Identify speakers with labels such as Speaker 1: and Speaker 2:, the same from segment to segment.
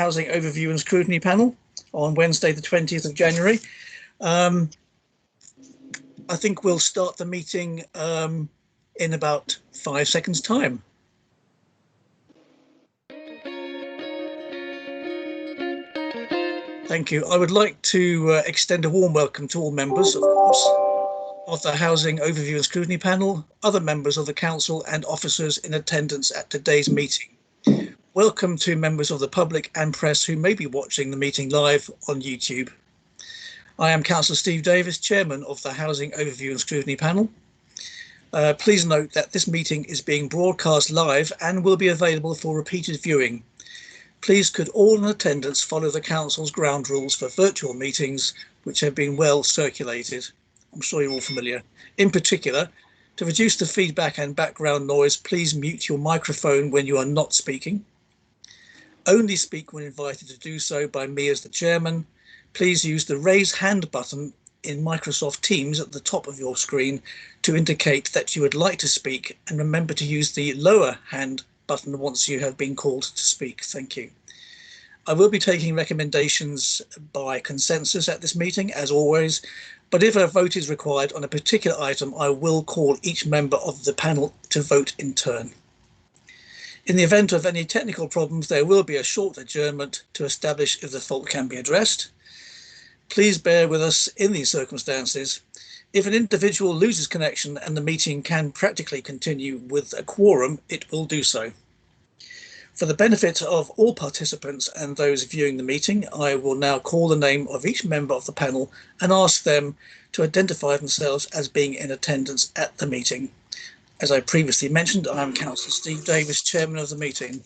Speaker 1: Housing Overview and Scrutiny panel on Wednesday, the 20th of January. I think we'll start the meeting in about 5 seconds' time. Thank you. I would like to extend a warm welcome to all members, of course, of the Housing Overview and Scrutiny panel, other members of the Council and officers in attendance at today's meeting. Welcome to members of the public and press who may be watching the meeting live on YouTube. I am Councillor Steve Davis, Chairman of the Housing Overview and Scrutiny panel. Please note that this meeting is being broadcast live and will be available for repeated viewing. Please could all in attendance follow the Council's ground rules for virtual meetings, which have been well circulated. I'm sure you're all familiar. In particular, to reduce the feedback and background noise, please mute your microphone when you are not speaking. Only speak when invited to do so by me as the chairman. Please use the raise hand button in Microsoft Teams at the top of your screen to indicate that you would like to speak, and remember to use the lower hand button once you have been called to speak. Thank you. I will be taking recommendations by consensus at this meeting, as always, but if a vote is required on a particular item, I will call each member of the panel to vote in turn. In the event of any technical problems, there will be a short adjournment to establish if the fault can be addressed. Please bear with us in these circumstances. If an individual loses connection and the meeting can practically continue with a quorum, it will do so. For the benefit of all participants and those viewing the meeting, I will now call the name of each member of the panel and ask them to identify themselves as being in attendance at the meeting. As I previously mentioned, I am Councillor Steve Davis, Chairman of the meeting.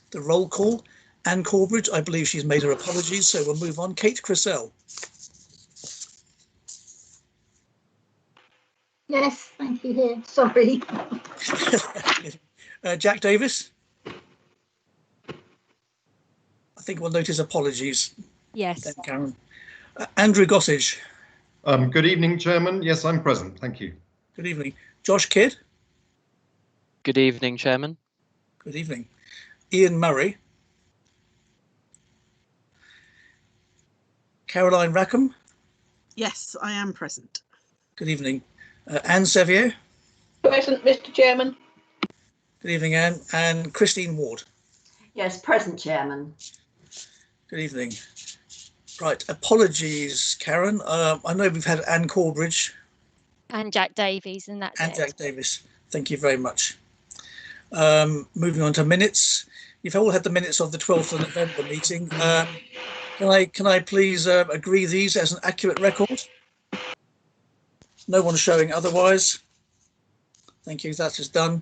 Speaker 1: The roll call, Anne Corbridge, I believe she's made her apologies, so we'll move on. Kate Crissell.
Speaker 2: Yes, thank you here. Sorry.
Speaker 1: Jack Davis. I think we'll notice apologies.
Speaker 3: Yes.
Speaker 1: Then, Karen. Andrew Gossage.
Speaker 4: Good evening, Chairman. Yes, I'm present. Thank you.
Speaker 1: Good evening. Josh Kidd.
Speaker 5: Good evening, Chairman.
Speaker 1: Good evening. Ian Murray. Caroline Rackham.
Speaker 6: Yes, I am present.
Speaker 1: Good evening. Anne Sevier.
Speaker 7: Present, Mr. Chairman.
Speaker 1: Good evening, Anne. And Christine Ward.
Speaker 8: Yes, present, Chairman.
Speaker 1: Good evening. Right, apologies, Karen. I know we've had Anne Corbridge.
Speaker 3: And Jack Davies, and that's it.
Speaker 1: Jack Davis. Thank you very much. Moving on to minutes. You've all had the minutes of the 12th of November meeting. Can I please agree these as an accurate record? No one showing otherwise. Thank you, that is done.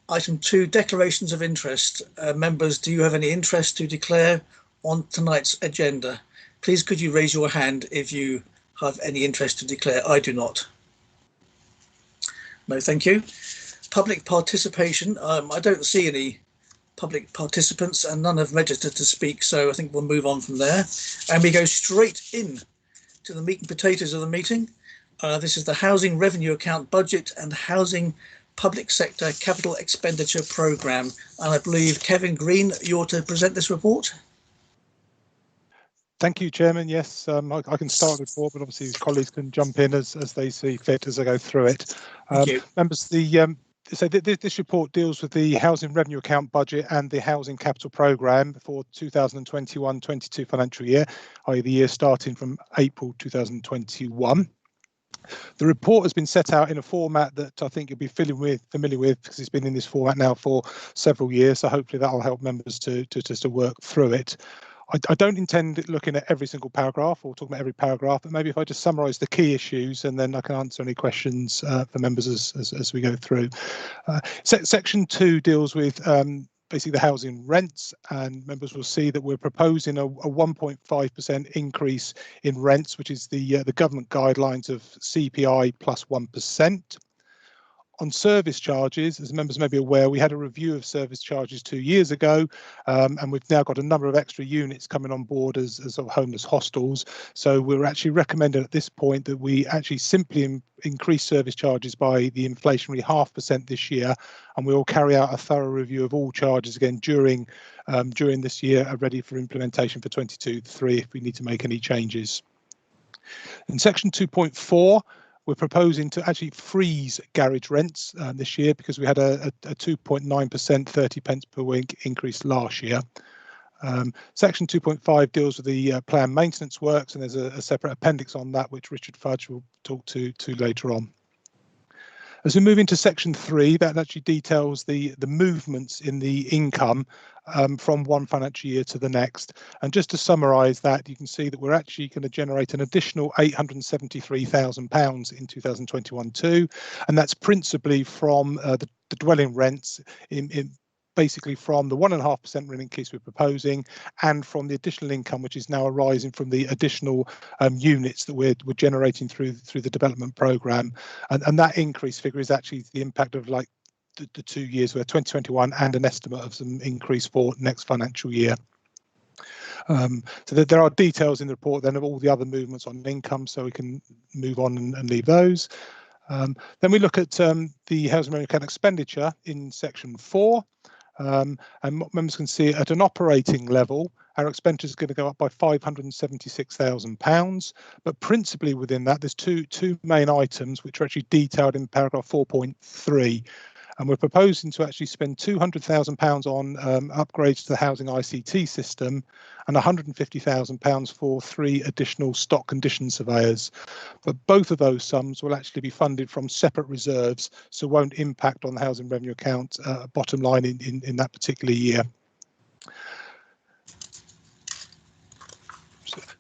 Speaker 1: Item 2, declarations of interest. Members, do you have any interest to declare on tonight's agenda? Please could you raise your hand if you have any interest to declare? I do not. No, thank you. Public participation. I don't see any public participants and none have registered to speak, so I think we'll move on from there. And we go straight in to the meat and potatoes of the meeting. This is the Housing Revenue Account Budget and Housing Public Sector Capital Expenditure Programme. And I believe, Kevin Green, you're to present this report.
Speaker 9: Thank you, Chairman. Yes, I can start the report, but obviously colleagues can jump in as they see fit as I go through it. Members, this report deals with the Housing Revenue Account Budget and the Housing Capital Programme for 2021-22 financial year, i.e. the year starting from April 2021. The report has been set out in a format that I think you'll be familiar with because it's been in this format now for several years, so hopefully that will help members to work through it. I don't intend looking at every single paragraph or talking about every paragraph, but maybe if I just summarise the key issues and then I can answer any questions for members as we go through. Section 2 deals with basically the housing rents, and members will see that we're proposing a 1.5% increase in rents, which is the government guidelines of CPI plus 1%. On service charges, as members may be aware, we had a review of service charges 2 years ago, and we've now got a number of extra units coming on board as sort of homeless hostels. So we're actually recommending at this point that we actually simply increase service charges by the inflationary 0.5% this year, and we will carry out a thorough review of all charges again during this year, ready for implementation for 22-23 if we need to make any changes. In section 2.4, we're proposing to actually freeze garage rents this year because we had a 2.9% 30 pence per week increase last year. Section 2.5 deals with the planned maintenance works, and there's a separate appendix on that which Richard Fudge will talk to later on. As we move into section 3, that actually details the movements in the income from one financial year to the next. And just to summarise that, you can see that we're actually going to generate an additional £873,000 in 2021-2, and that's principally from the dwelling rents basically from the 1.5% rent increase we're proposing, and from the additional income which is now arising from the additional units that we're generating through the development programme, and that increase figure is actually the impact of like the 2 years where 2021 and an estimate of some increase for next financial year. So there are details in the report then of all the other movements on income, so we can move on and leave those. Then we look at the housing revenue account expenditure in section 4. And what members can see at an operating level, our expenditure is going to go up by £576,000, but principally within that there's two main items which are actually detailed in paragraph 4.3, and we're proposing to actually spend £200,000 on upgrades to the housing ICT system and £150,000 for 3 additional stock condition surveyors. But both of those sums will actually be funded from separate reserves, so won't impact on the housing revenue account bottom line in that particular year.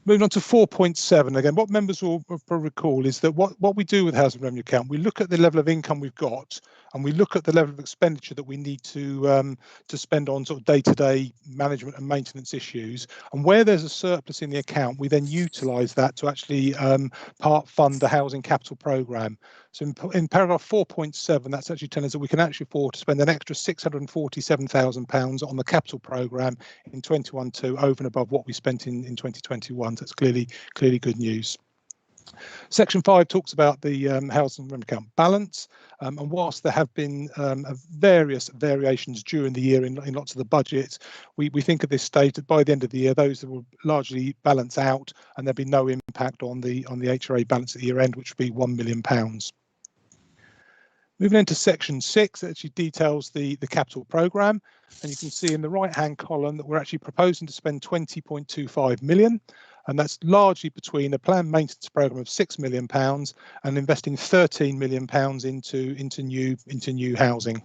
Speaker 9: Moving on to 4.7, again, what members will recall is that what we do with housing revenue account, we look at the level of income we've got, and we look at the level of expenditure that we need to spend on sort of day-to-day management and maintenance issues. And where there's a surplus in the account, we then utilise that to actually part fund the housing capital programme. So in paragraph 4.7, that's actually telling us that we can actually afford to spend an extra £647,000 on the capital programme in 21-2 over and above what we spent in 2021. So that's clearly good news. Section 5 talks about the housing revenue account balance, and whilst there have been various variations during the year in lots of the budgets, we think at this stage that by the end of the year those will largely balance out, and there'll be no impact on the HRA balance at the year end, which will be £1 million. Moving into section 6, it actually details the capital programme, and you can see in the right-hand column that we're actually proposing to spend £20.25 million, and that's largely between a planned maintenance programme of £6 million and investing £13 million into new housing.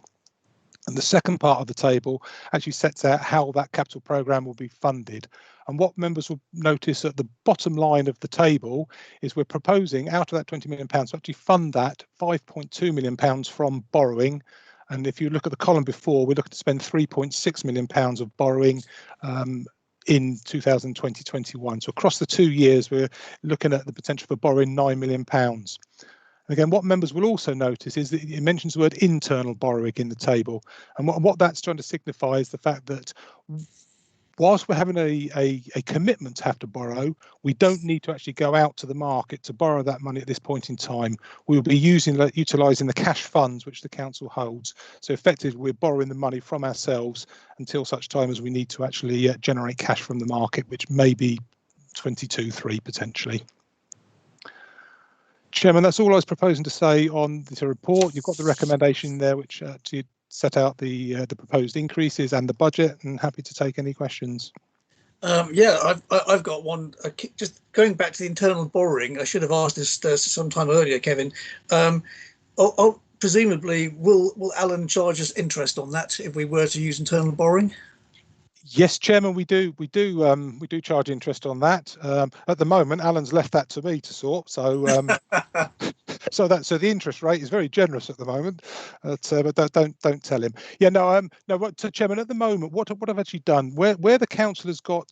Speaker 9: And the second part of the table actually sets out how that capital programme will be funded. And what members will notice at the bottom line of the table is we're proposing out of that £20 million to actually fund that £5.2 million from borrowing. And if you look at the column before, we're looking to spend £3.6 million of borrowing in 2020-21. So across the 2 years, we're looking at the potential for borrowing £9 million. Again, what members will also notice is that it mentions the word internal borrowing in the table. And what that's trying to signify is the fact that whilst we're having a commitment to have to borrow, we don't need to actually go out to the market to borrow that money at this point in time. We'll be utilising the cash funds which the council holds. So effectively, we're borrowing the money from ourselves until such time as we need to actually generate cash from the market, which may be 22-3 potentially. Chairman, that's all I was proposing to say on the report. You've got the recommendation there, which to set out the proposed increases and the budget, and happy to take any questions.
Speaker 1: Yeah, I've got one. Just going back to the internal borrowing, I should have asked this sometime earlier, Kevin. Presumably, will Alan charge us interest on that if we were to use internal borrowing?
Speaker 9: Yes, Chairman, we do charge interest on that. At the moment, Alan's left that to me to sort. So, so the interest rate is very generous at the moment. But don't tell him. Yeah, no. Chairman, at the moment, what I've actually done where the council has got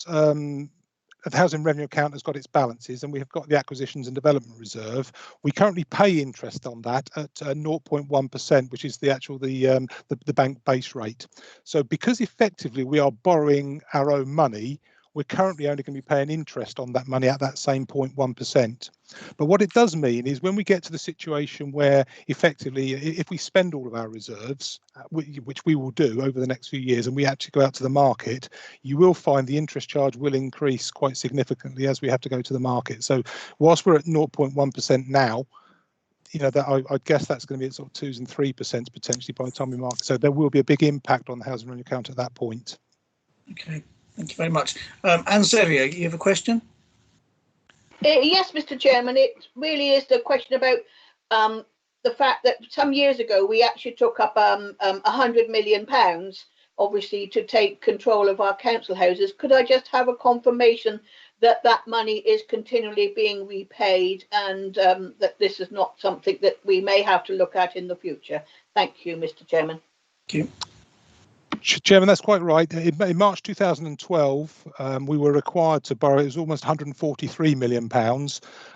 Speaker 9: the housing revenue account has got its balances, and we have got the acquisitions and development reserve. We currently pay interest on that at 0.1%, which is the bank base rate. So because effectively we are borrowing our own money, we're currently only going to be paying interest on that money at that same 0.1%. But what it does mean is when we get to the situation where effectively, if we spend all of our reserves, which we will do over the next few years, and we actually go out to the market, you will find the interest charge will increase quite significantly as we have to go to the market. So whilst we're at 0.1% now, that I guess that's going to be at sort of 2 and 3% potentially by the time we market. So there will be a big impact on the housing revenue account at that point.
Speaker 1: Okay, thank you very much. Anne Sevier, you have a question?
Speaker 7: Yes, Mr. Chairman, it really is the question about the fact that some years ago we actually took up £100 million, obviously, to take control of our council houses. Could I just have a confirmation that that money is continually being repaid and that this is not something that we may have to look at in the future? Thank you, Mr. Chairman.
Speaker 1: Thank you.
Speaker 9: Chairman, that's quite right. In March 2012, we were required to borrow. It was almost £143 million,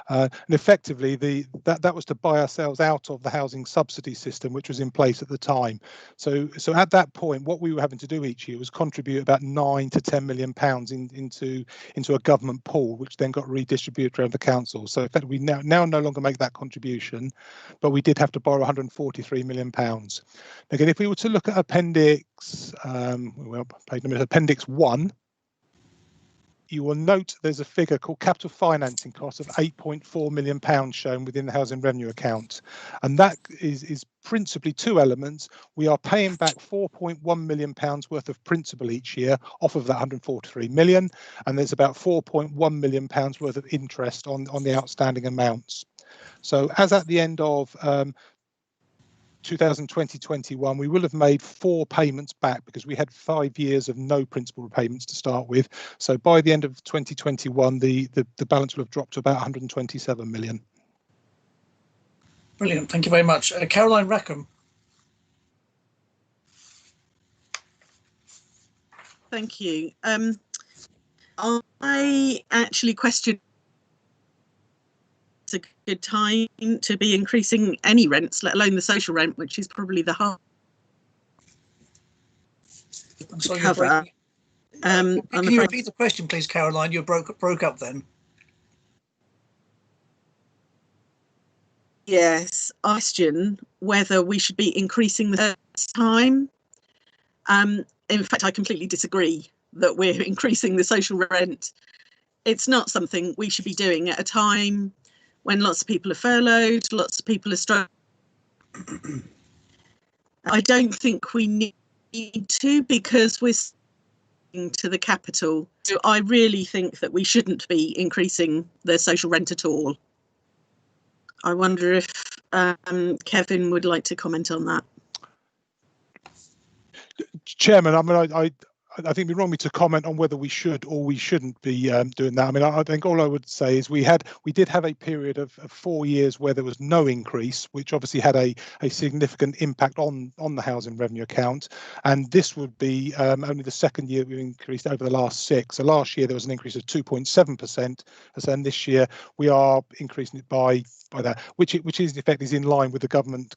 Speaker 9: and effectively that was to buy ourselves out of the housing subsidy system, which was in place at the time. So at that point, what we were having to do each year was contribute about £9 to £10 million into a government pool, which then got redistributed around the council. So effectively, we now no longer make that contribution, but we did have to borrow £143 million. Again, if we were to look at Appendix Appendix 1, you will note there's a figure called capital financing costs of £8.4 million shown within the housing revenue account. And that is principally two elements. We are paying back £4.1 million worth of principal each year off of that 143 million. And there's about £4.1 million worth of interest on the outstanding amounts. So as at the end of 2020-21, we will have made 4 payments back because we had 5 years of no principal repayments to start with. So by the end of 2021, the balance will have dropped to about 127 million.
Speaker 1: Brilliant. Thank you very much. Caroline Rackham.
Speaker 6: Thank you. I actually questioned a good time to be increasing any rents, let alone the social rent, which is probably the hard
Speaker 1: So
Speaker 6: cover.
Speaker 1: Can you repeat the question, please, Caroline? You broke up then.
Speaker 6: Yes, I question whether we should be increasing the time. In fact, I completely disagree that we're increasing the social rent. It's not something we should be doing at a time when lots of people are furloughed, lots of people are struggling. I don't think we need to, because we're to the capital. So I really think that we shouldn't be increasing the social rent at all. I wonder if Kevin would like to comment on that.
Speaker 9: Chairman, I mean, I think it'd be wrong me to comment on whether we should or we shouldn't be doing that. I mean, I think all I would say is we did have a period of 4 years where there was no increase, which obviously had a significant impact on the housing revenue account. And this would be only the second year we've increased over the last 6. So last year there was an increase of 2.7%, and this year we are increasing it by that, which is in effect is in line with the government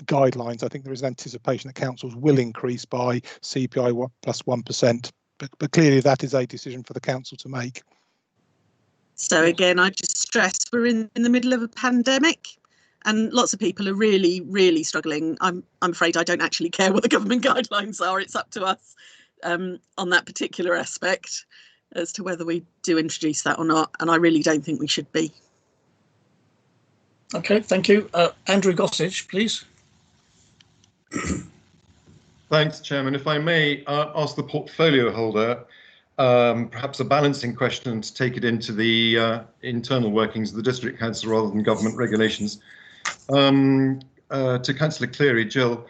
Speaker 9: guidelines. I think there is an anticipation that councils will increase by CPI plus 1%, but clearly that is a decision for the council to make.
Speaker 6: So again, I just stress we're in the middle of a pandemic, and lots of people are really, really struggling. I'm afraid I don't actually care what the government guidelines are. It's up to us on that particular aspect as to whether we do introduce that or not, and I really don't think we should be.
Speaker 1: Okay, thank you. Andrew Gossage, please.
Speaker 4: Thanks, Chairman. If I may ask the portfolio holder, perhaps a balancing question to take it into the internal workings of the district council rather than government regulations. To Councillor Cleary, Jill,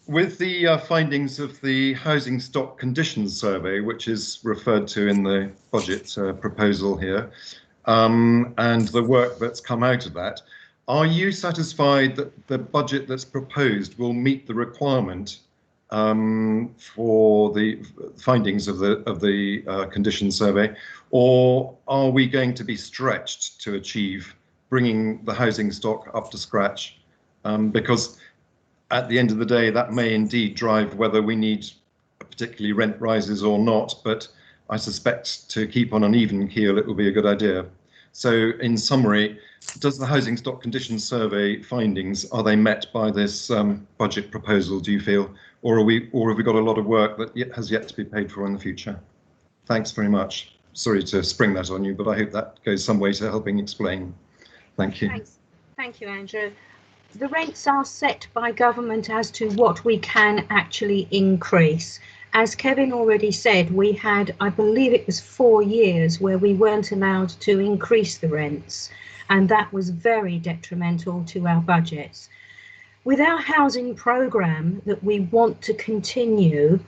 Speaker 4: with the findings of the housing stock conditions survey, which is referred to in the budget proposal here, and the work that's come out of that, are you satisfied that the budget that's proposed will meet the requirement for the findings of the condition survey, or are we going to be stretched to achieve bringing the housing stock up to scratch? Because at the end of the day, that may indeed drive whether we need particularly rent rises or not, but I suspect to keep on an even keel, it will be a good idea. So in summary, does the housing stock conditions survey findings, are they met by this budget proposal, do you feel? Or have we got a lot of work that has yet to be paid for in the future? Thanks very much. Sorry to spring that on you, but I hope that goes some way to helping explain. Thank you.
Speaker 2: Thanks. Thank you, Andrew. The rents are set by government as to what we can actually increase. As Kevin already said, we had, I believe it was 4 years where we weren't allowed to increase the rents, and that was very detrimental to our budgets. With our housing programme that we want to continue,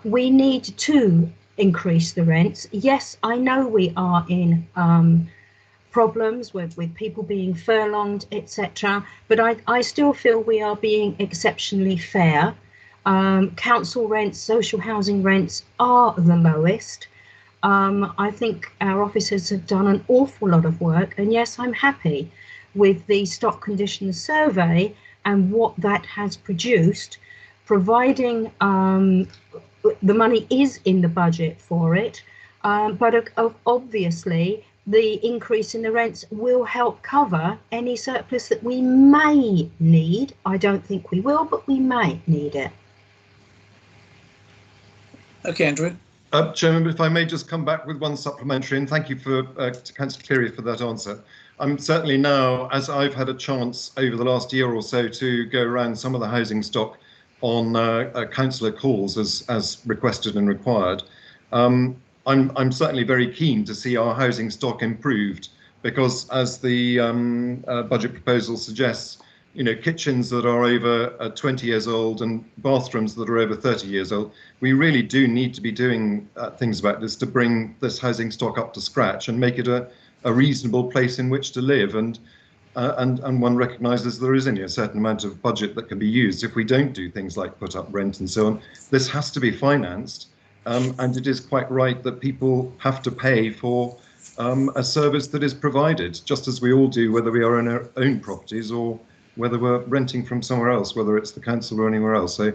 Speaker 2: we need to increase the rents. Yes, I know we are in problems with people being furlonged, etc. But I still feel we are being exceptionally fair. Council rents, social housing rents are the lowest. I think our officers have done an awful lot of work, and yes, I'm happy with the stock conditions survey and what that has produced, providing the money is in the budget for it, but obviously the increase in the rents will help cover any surplus that we may need. I don't think we will, but we may need it.
Speaker 1: Okay, Andrew.
Speaker 4: Chairman, if I may just come back with one supplementary, and thank you to Councillor Cleary for that answer. I'm certainly now, as I've had a chance over the last year or so to go around some of the housing stock on councillor calls as requested and required, I'm certainly very keen to see our housing stock improved, because as the budget proposal suggests, you know, kitchens that are over 20 years old and bathrooms that are over 30 years old, we really do need to be doing things about this to bring this housing stock up to scratch and make it a reasonable place in which to live. And one recognises there is only a certain amount of budget that can be used if we don't do things like put up rent and so on. This has to be financed, and it is quite right that people have to pay for a service that is provided, just as we all do, whether we are in our own properties or whether we're renting from somewhere else, whether it's the council or anywhere else. So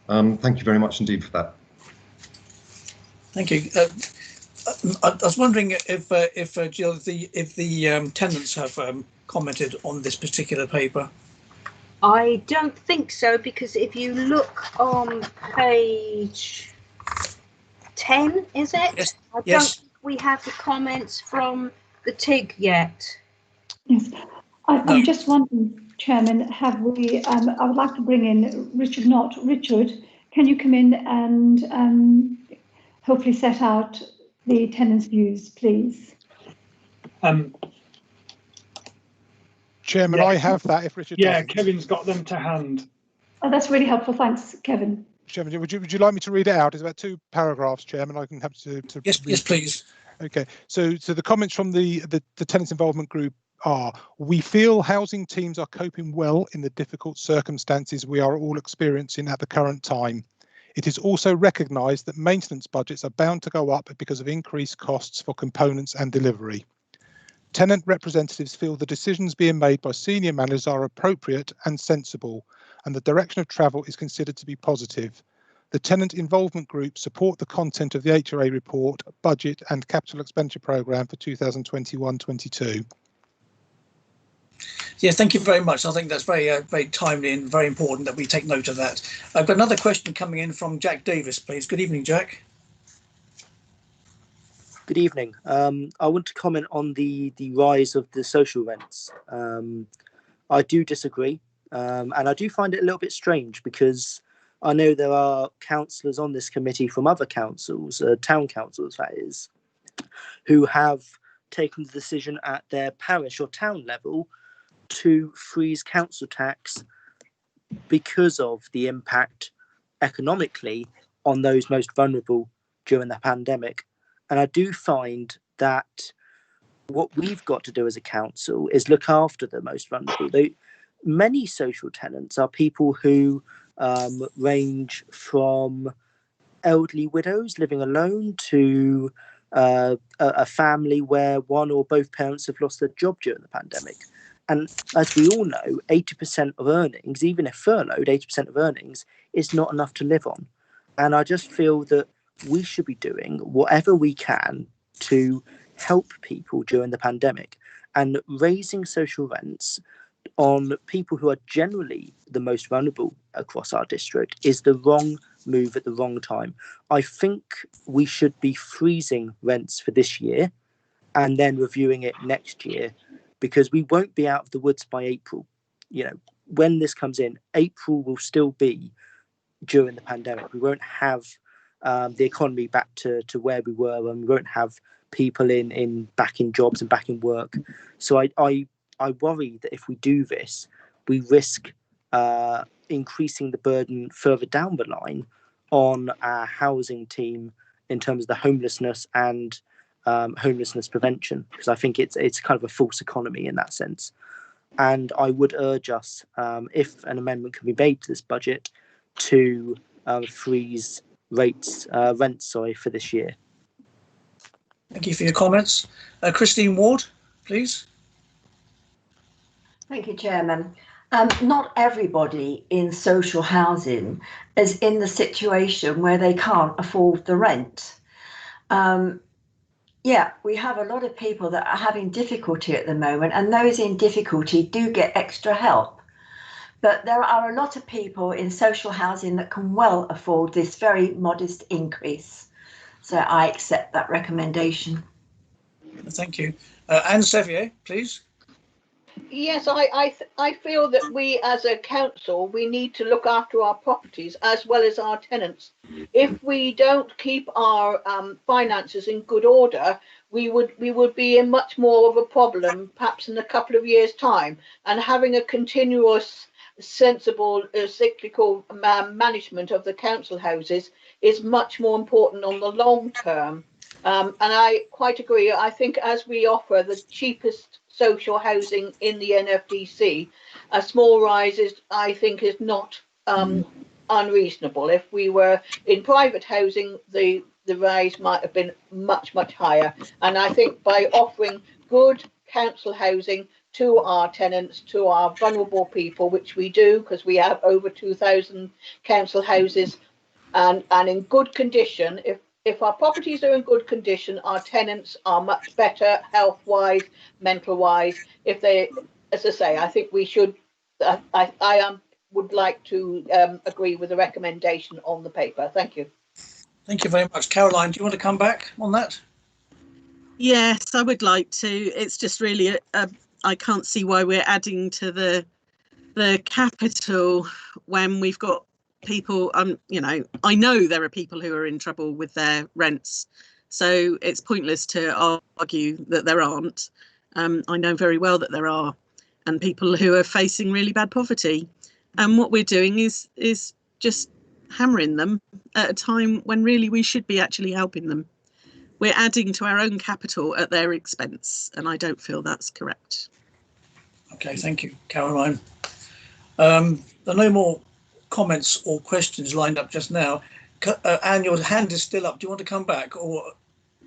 Speaker 4: thank you very much indeed for that.
Speaker 1: Thank you. I was wondering if Jill, if the tenants have commented on this particular paper.
Speaker 2: I don't think so, because if you look on page 10, is it?
Speaker 1: Yes.
Speaker 2: I don't think we have the comments from the TIG yet.
Speaker 10: Yes, I'm just wondering, Chairman, have we, I would like to bring in Richard Knott. Richard, can you come in and hopefully set out the tenants' views, please?
Speaker 9: Chairman,
Speaker 11: yeah,
Speaker 9: I have that if Richard doesn't.
Speaker 11: Kevin's got them to hand.
Speaker 10: Oh, that's really helpful. Thanks, Kevin.
Speaker 9: Chairman, would you like me to read it out? It's about 2 paragraphs, Chairman. I can have to
Speaker 1: Yes, please.
Speaker 9: Okay, so the comments from the tenants involvement group are: we feel housing teams are coping well in the difficult circumstances we are all experiencing at the current time. It is also recognised that maintenance budgets are bound to go up because of increased costs for components and delivery. Tenant representatives feel the decisions being made by senior managers are appropriate and sensible, and the direction of travel is considered to be positive. The tenant involvement group support the content of the HRA report, budget and capital expenditure programme for 2021-22.
Speaker 1: Yes, thank you very much. I think that's very timely and very important that we take note of that. I've got another question coming in from Jack Davis, please. Good evening, Jack.
Speaker 12: Good evening. I want to comment on the rise of the social rents. I do disagree, and I do find it a little bit strange, because I know there are councillors on this committee from other councils, town councils that is, who have taken the decision at their parish or town level to freeze council tax because of the impact economically on those most vulnerable during the pandemic. And I do find that what we've got to do as a council is look after the most vulnerable. Many social tenants are people who range from elderly widows living alone to a family where one or both parents have lost their job during the pandemic. And as we all know, 80% of earnings, even if furloughed, 80% of earnings is not enough to live on. And I just feel that we should be doing whatever we can to help people during the pandemic, and raising social rents on people who are generally the most vulnerable across our district is the wrong move at the wrong time. I think we should be freezing rents for this year and then reviewing it next year, because we won't be out of the woods by April. You know, when this comes in, April will still be during the pandemic. We won't have the economy back to where we were, and we won't have people back in jobs and back in work. So I worry that if we do this, we risk increasing the burden further down the line on our housing team in terms of the homelessness and homelessness prevention, because I think it's kind of a false economy in that sense. And I would urge us, if an amendment can be made to this budget, to freeze rents for this year.
Speaker 1: Thank you for your comments. Christine Ward, please.
Speaker 8: Thank you, Chairman. Not everybody in social housing is in the situation where they can't afford the rent. Yeah, we have a lot of people that are having difficulty at the moment, and those in difficulty do get extra help. But there are a lot of people in social housing that can well afford this very modest increase. So I accept that recommendation.
Speaker 1: Thank you. Anne Sevier, please.
Speaker 7: Yes, I feel that we as a council, we need to look after our properties as well as our tenants. If we don't keep our finances in good order, we would be in much more of a problem perhaps in a couple of years' time. And having a continuous, sensible, cyclical management of the council houses is much more important on the long term. And I quite agree. I think as we offer the cheapest social housing in the NFDC, a small rise I think is not unreasonable. If we were in private housing, the rise might have been much higher. And I think by offering good council housing to our tenants, to our vulnerable people, which we do, because we have over 2,000 council houses, and in good condition, if our properties are in good condition, our tenants are much better health-wise, mental-wise. If they, as I say, I think we should, I would like to agree with the recommendation on the paper. Thank you.
Speaker 1: Thank you very much. Caroline, do you want to come back on that?
Speaker 6: Yes, I would like to. It's just really, I can't see why we're adding to the capital when we've got people, you know, I know there are people who are in trouble with their rents, so it's pointless to argue that there aren't. I know very well that there are, and people who are facing really bad poverty. And what we're doing is just hammering them at a time when really we should be actually helping them. We're adding to our own capital at their expense, and I don't feel that's correct.
Speaker 1: Okay, thank you, Caroline. There are no more comments or questions lined up just now. Anne, your hand is still up. Do you want to come back, or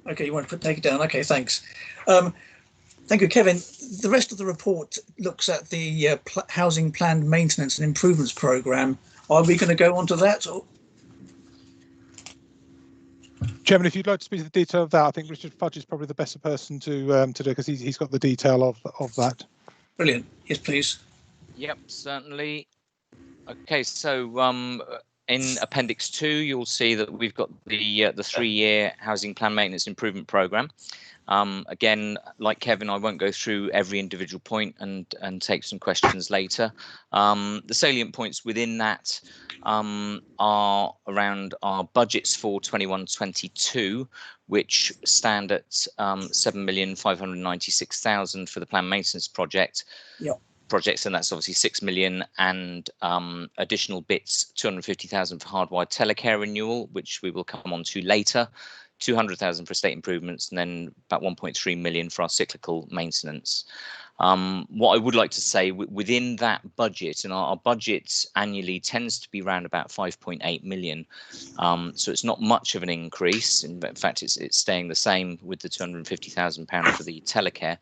Speaker 1: okay, you want to take it down? Okay, thanks. Thank you, Kevin. The rest of the report looks at the Housing Planned Maintenance and Improvements Programme. Are we going to go on to that? Or?
Speaker 9: Chairman, if you'd like to speak to the detail of that, I think Richard Fudge is probably the best person to do, because he's got the detail of that. Brilliant.
Speaker 1: Yes, please.
Speaker 11: Yep, certainly. Okay, so in Appendix 2, you'll see that we've got the 3-year Housing Plan Maintenance Improvement Programme. Again, like Kevin, I won't go through every individual point and take some questions later. The salient points within that are around our budgets for 21-22, which stand at 7,596,000 for the plan maintenance projects, and that's obviously 6 million, and additional bits, 250,000 for hardwired telecare renewal, which we will come on to later. 200,000 for estate improvements, and then about 1.3 million for our cyclical maintenance. What I would like to say within that budget, and our budget annually tends to be around about 5.8 million. So it's not much of an increase. In fact, it's staying the same with the £250,000 for the telecare.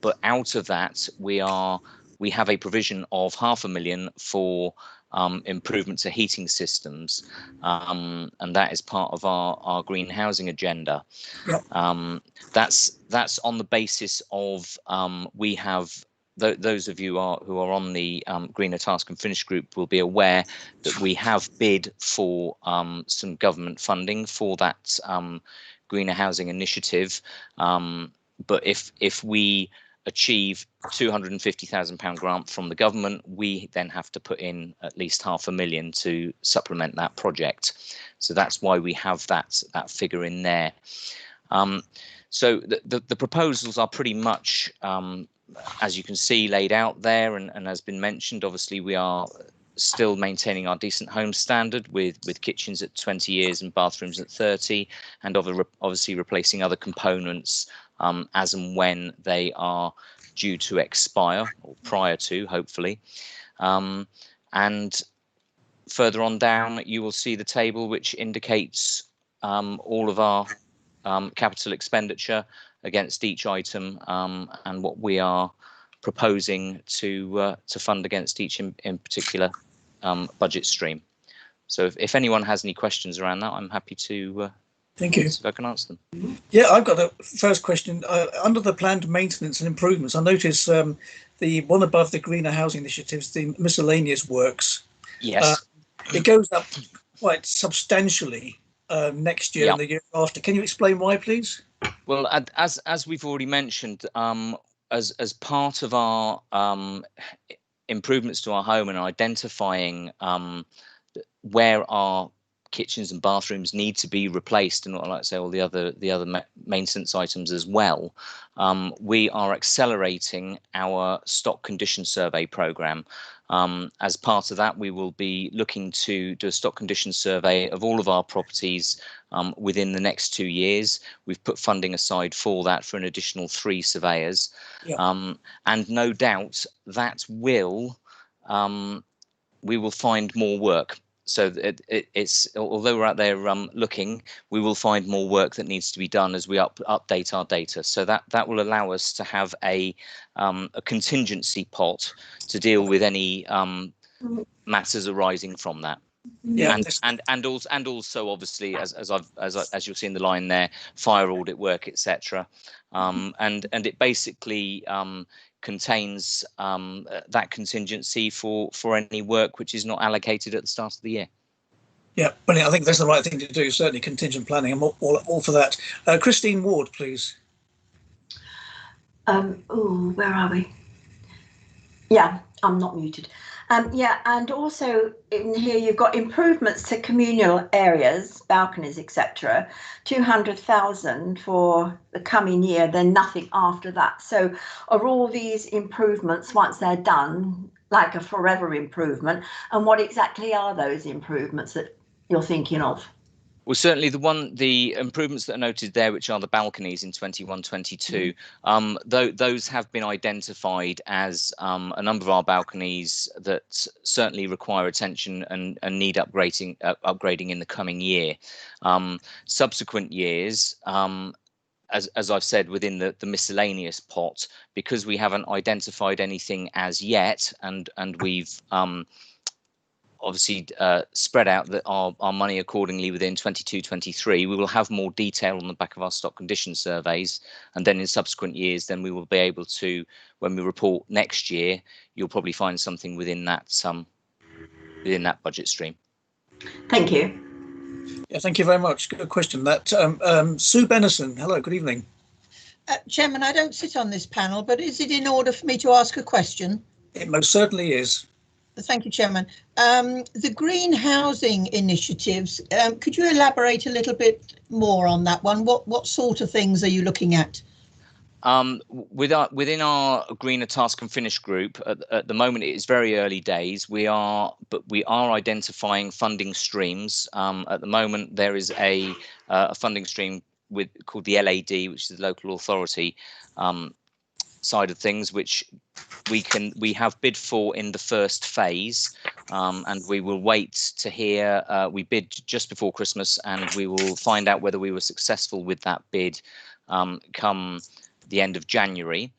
Speaker 11: But out of that, we have a provision of £500,000 for improvement to heating systems, and that is part of our green housing agenda.
Speaker 1: Yep.
Speaker 11: That's on the basis of we have those of you who are on the Greener Task and Finish group will be aware that we have bid for some government funding for that greener housing initiative. But if we achieve £250,000 grant from the government, we then have to put in at least £500,000 to supplement that project. So that's why we have that figure in there. So the proposals are pretty much, as you can see, laid out there, and has been mentioned. Obviously, we are still maintaining our decent home standard with kitchens at 20 years and bathrooms at 30, and obviously replacing other components as and when they are due to expire, or prior to, hopefully. And further on down, you will see the table which indicates all of our capital expenditure against each item, and what we are proposing to fund against each in particular budget stream. So if anyone has any questions around that, I'm happy to
Speaker 1: thank you.
Speaker 11: If I can answer them.
Speaker 1: Yeah, I've got a first question. Under the planned maintenance and improvements, I notice the one above the greener housing initiatives, the miscellaneous works.
Speaker 11: Yes.
Speaker 1: It goes up quite substantially next year and the year after. Can you explain why, please?
Speaker 11: Well, as we've already mentioned, as part of our improvements to our home and identifying where our kitchens and bathrooms need to be replaced, and like I say, all the other maintenance items as well, we are accelerating our stock condition survey program. As part of that, we will be looking to do a stock condition survey of all of our properties within the next 2 years. We've put funding aside for that for an additional 3 surveyors. And no doubt that we will find more work. So it's although we're out there looking, we will find more work that needs to be done as we update our data. So that will allow us to have a contingency pot to deal with any matters arising from that.
Speaker 1: Yeah,
Speaker 11: and also obviously as you'll see in the line there, fire audit work, etc. And it basically contains that contingency for any work which is not allocated at the start of the year.
Speaker 1: Yeah, brilliant. I think that's the right thing to do. Certainly contingent planning. I'm all for that. Christine Ward, please.
Speaker 8: Where are we? Yeah, I'm not muted. Yeah, and also in here you've got improvements to communal areas, balconies, etc. 200,000 for the coming year, then nothing after that. So are all these improvements, once they're done, like a forever improvement? And what exactly are those improvements that you're thinking of?
Speaker 11: Well, certainly the improvements that are noted there, which are the balconies in 21-22, those have been identified as a number of our balconies that certainly require attention and need upgrading in the coming year. Subsequent years, as I've said, within the miscellaneous pot, because we haven't identified anything as yet, and we've obviously spread out our money accordingly within 22-23, we will have more detail on the back of our stock condition surveys, and then in subsequent years then we will be able to, when we report next year, you'll probably find something within that budget stream.
Speaker 8: Thank you.
Speaker 1: Yeah, thank you very much. Good question. That Sue Bennison, hello, good evening.
Speaker 13: Chairman, I don't sit on this panel, but is it in order for me to ask a question?
Speaker 1: It most certainly is.
Speaker 13: Thank you, Chairman. The green housing initiatives, could you elaborate a little bit more on that one? What sort of things are you looking at?
Speaker 11: Within our greener task and finish group at the moment, it is very early days. We are identifying funding streams. At the moment, there is a funding stream called the LAD, which is the local authority side of things, which we have bid for in the first phase, and we will wait to hear. We bid just before Christmas, and we will find out whether we were successful with that bid come the end of January.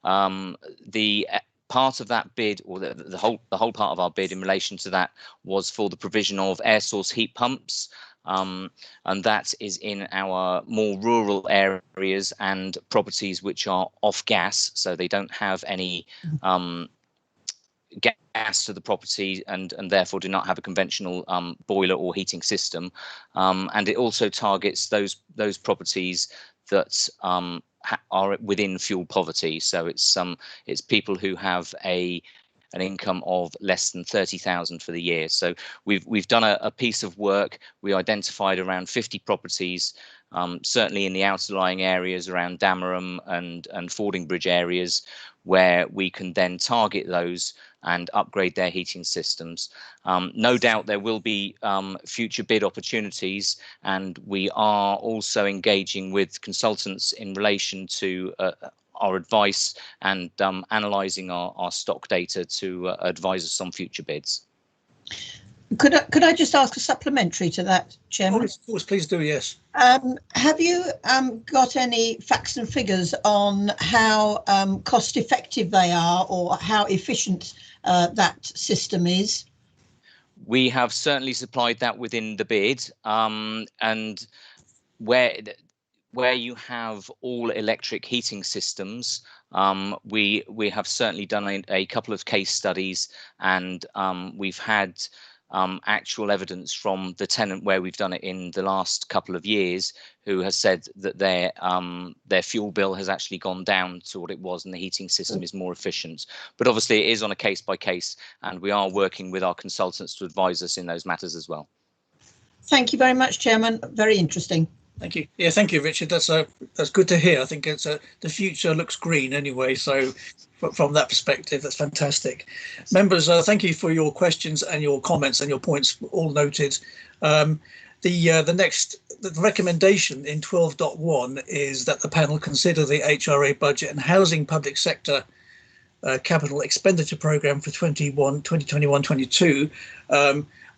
Speaker 11: The part of that bid, or the whole part of our bid in relation to that, was for the provision of air source heat pumps. And that is in our more rural areas and properties which are off gas, so they don't have any gas to the property and therefore do not have a conventional boiler or heating system. And it also targets those properties that are within fuel poverty. So it's people who have an income of less than 30,000 for the year. So we've done a piece of work. We identified around 50 properties, certainly in the outlying areas around Damerham and Fordingbridge areas, where we can then target those and upgrade their heating systems. No doubt there will be future bid opportunities, and we are also engaging with consultants in relation to our advice and analysing our stock data to advise us on future bids.
Speaker 13: Could I just ask a supplementary to that, Chairman?
Speaker 1: Of course, please do, yes.
Speaker 13: Have you got any facts and figures on how cost effective they are, or how efficient that system is?
Speaker 11: We have certainly supplied that within the bid, and where you have all electric heating systems, we have certainly done a couple of case studies, and we've had actual evidence from the tenant where we've done it in the last couple of years, who has said that their fuel bill has actually gone down to what it was, and the heating system is more efficient. But obviously it is on a case by case, and we are working with our consultants to advise us in those matters as well.
Speaker 13: Thank you very much, Chairman. Very interesting.
Speaker 1: Thank you. Yeah, thank you, Richard. That's good to hear. I think it's the future looks green anyway. So from that perspective, that's fantastic. Yes. Members, thank you for your questions and your comments and your points, all noted. The recommendation in 12.1 is that the panel consider the HRA budget and housing public sector capital expenditure programme for 2021-22.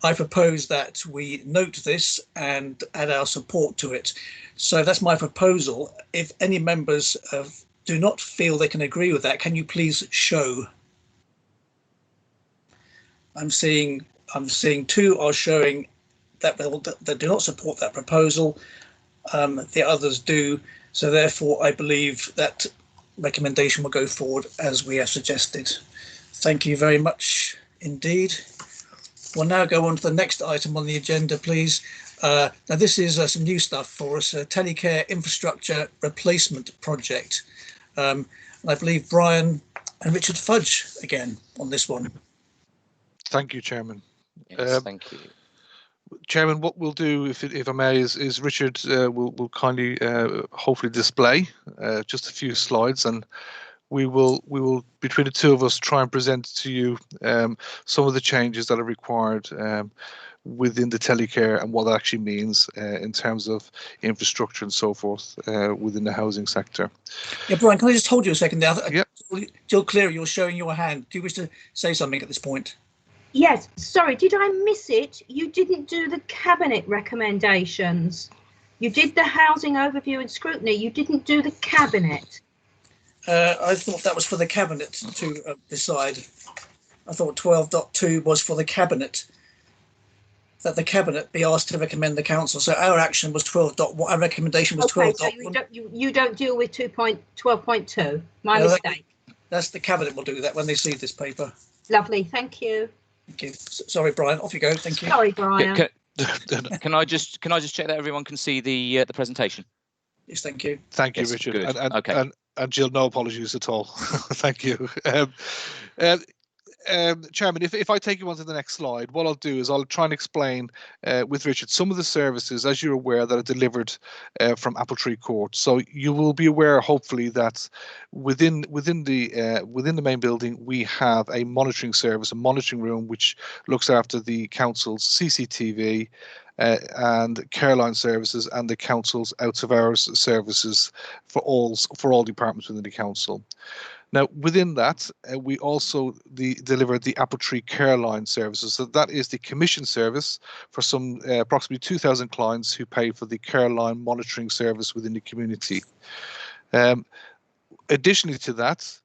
Speaker 1: I propose that we note this and add our support to it. So that's my proposal. If any members do not feel they can agree with that, can you please show? I'm seeing 2 are showing that they do not support that proposal. The others do. So therefore, I believe that recommendation will go forward as we have suggested. Thank you very much indeed. We'll now go on to the next item on the agenda, please. Now this is some new stuff for us, a telecare infrastructure replacement project. I believe Brian and Richard Fudge again on this one.
Speaker 9: Thank you, Chairman.
Speaker 11: Yes, thank you.
Speaker 9: Chairman, what we'll do, if I may, is Richard will kindly hopefully display just a few slides, and we will between the two of us try and present to you some of the changes that are required within the telecare and what that actually means in terms of infrastructure and so forth within the housing sector.
Speaker 1: Yeah, Brian, can I just hold you a second there?
Speaker 9: Yep.
Speaker 1: Jill Cleary, you're showing your hand. Do you wish to say something at this point?
Speaker 2: Yes, sorry, did I miss it? You didn't do the cabinet recommendations. You did the housing overview and scrutiny. You didn't do the cabinet.
Speaker 1: I thought that was for the cabinet to decide. I thought 12.2 was for the cabinet, that the cabinet be asked to recommend the council. So our action was 12.1. Our recommendation was 12.1.
Speaker 2: So you don't deal with 12.2. My mistake.
Speaker 1: That's the cabinet will do that when they see this paper.
Speaker 2: Lovely, thank you.
Speaker 1: Thank you. Sorry, Brian. Off you go. Thank you.
Speaker 2: Sorry, Brian.
Speaker 11: Can I just check that everyone can see the presentation?
Speaker 1: Yes, thank you.
Speaker 9: Thank you,
Speaker 11: yes,
Speaker 9: Richard.
Speaker 11: Good.
Speaker 9: And
Speaker 11: okay.
Speaker 9: And Jill, no apologies at all. Thank you. Chairman, if I take you on to the next slide, what I'll do is I'll try and explain with Richard some of the services, as you're aware, that are delivered from Appletree Court. So you will be aware, hopefully, that within the main building we have a monitoring service, a monitoring room, which looks after the council's CCTV and Careline services and the council's out of hours services for all departments within the council. Now, within that, we also deliver the Appletree Careline services. So that is the commission service for some approximately 2,000 clients who pay for the Careline monitoring service within the community. Additionally to that,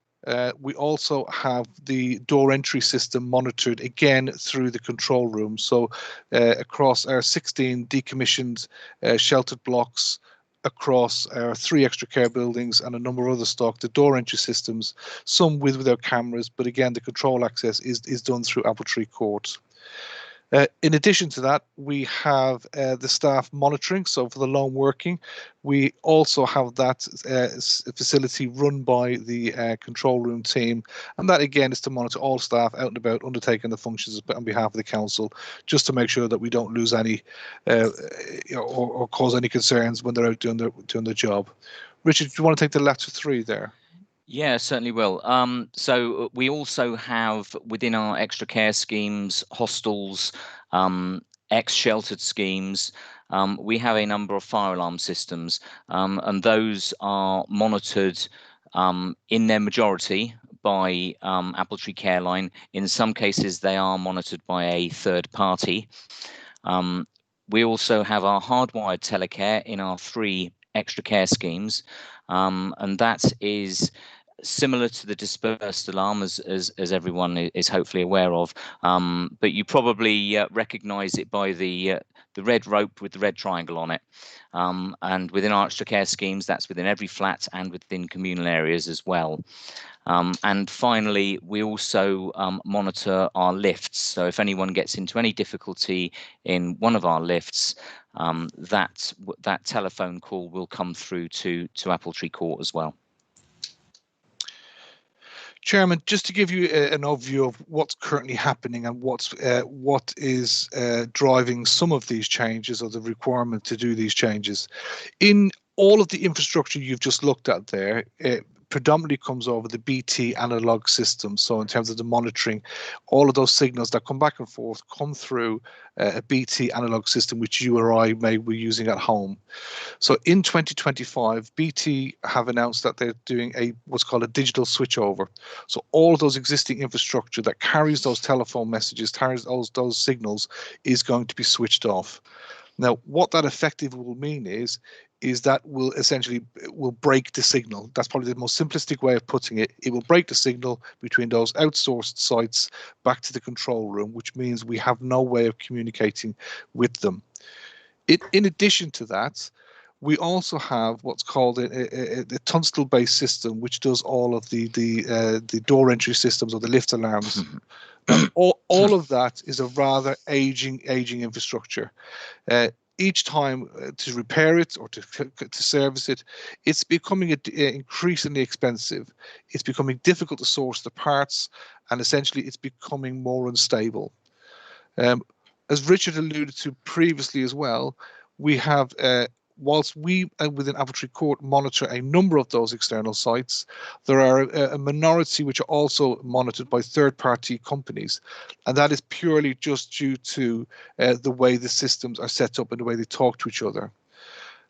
Speaker 9: we also have the door entry system monitored again through the control room. So across our 16 decommissioned sheltered blocks, across our 3 extra care buildings and a number of other stock, the door entry systems, some without cameras, but again, the control access is done through Appletree Court. In addition to that, we have the staff monitoring. So for the lone working, we also have that facility run by the control room team. And that again is to monitor all staff out and about undertaking the functions on behalf of the council, just to make sure that we don't lose any or cause any concerns when they're out doing their job. Richard, do you want to take the latter 3 there?
Speaker 11: Yeah, certainly will. So we also have within our extra care schemes, hostels, ex-sheltered schemes, we have a number of fire alarm systems, and those are monitored in their majority by Appletree Careline. In some cases, they are monitored by a third party. We also have our hardwired telecare in our 3 extra care schemes, and that is similar to the dispersed alarm, as everyone is hopefully aware of, but you probably recognise it by the red rope with the red triangle on it. And within our extra care schemes, that's within every flat and within communal areas as well. And finally, we also monitor our lifts. So if anyone gets into any difficulty in one of our lifts, that telephone call will come through to Appletree Court as well.
Speaker 9: Chairman, just to give you an overview of what's currently happening and what is driving some of these changes or the requirement to do these changes. In all of the infrastructure you've just looked at there, it predominantly comes over the BT analog system. So in terms of the monitoring, all of those signals that come back and forth come through a BT analog system, which you or I may be using at home. So in 2025, BT have announced that they're doing what's called a digital switchover. So all of those existing infrastructure that carries those telephone messages, carries those signals, is going to be switched off. Now, what that effectively will mean is that will essentially break the signal. That's probably the most simplistic way of putting it. It will break the signal between those outsourced sites back to the control room, which means we have no way of communicating with them. In addition to that, we also have what's called a Tunstall-based system, which does all of the door entry systems or the lift alarms. Now, all of that is a rather aging infrastructure. Each time to repair it or to service it, it's becoming increasingly expensive. It's becoming difficult to source the parts, and essentially it's becoming more unstable. As Richard alluded to previously as well, we have, whilst we within Appletree Court monitor a number of those external sites, there are a minority which are also monitored by third-party companies, and that is purely just due to the way the systems are set up and the way they talk to each other.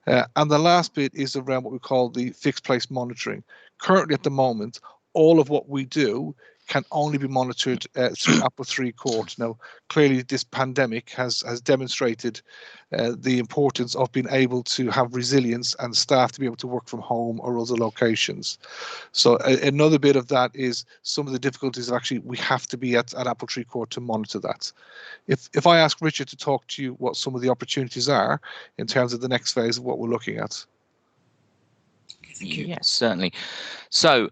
Speaker 9: And the last bit is around what we call the fixed place monitoring. Currently at the moment, all of what we do can only be monitored through Appletree Court. Now, clearly this pandemic has demonstrated the importance of being able to have resilience and staff to be able to work from home or other locations. So another bit of that is some of the difficulties of actually we have to be at Appletree Court to monitor that. If I ask Richard to talk to you what some of the opportunities are in terms of the next phase of what we're looking at.
Speaker 11: Yes, certainly. So,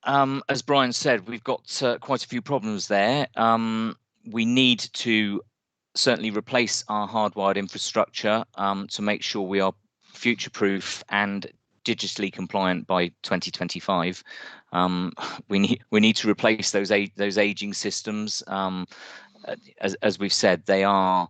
Speaker 11: as Brian said, we've got quite a few problems there. We need to certainly replace our hardwired infrastructure to make sure we are future-proof and digitally compliant by 2025. We need to replace those aging systems. As we've said, they are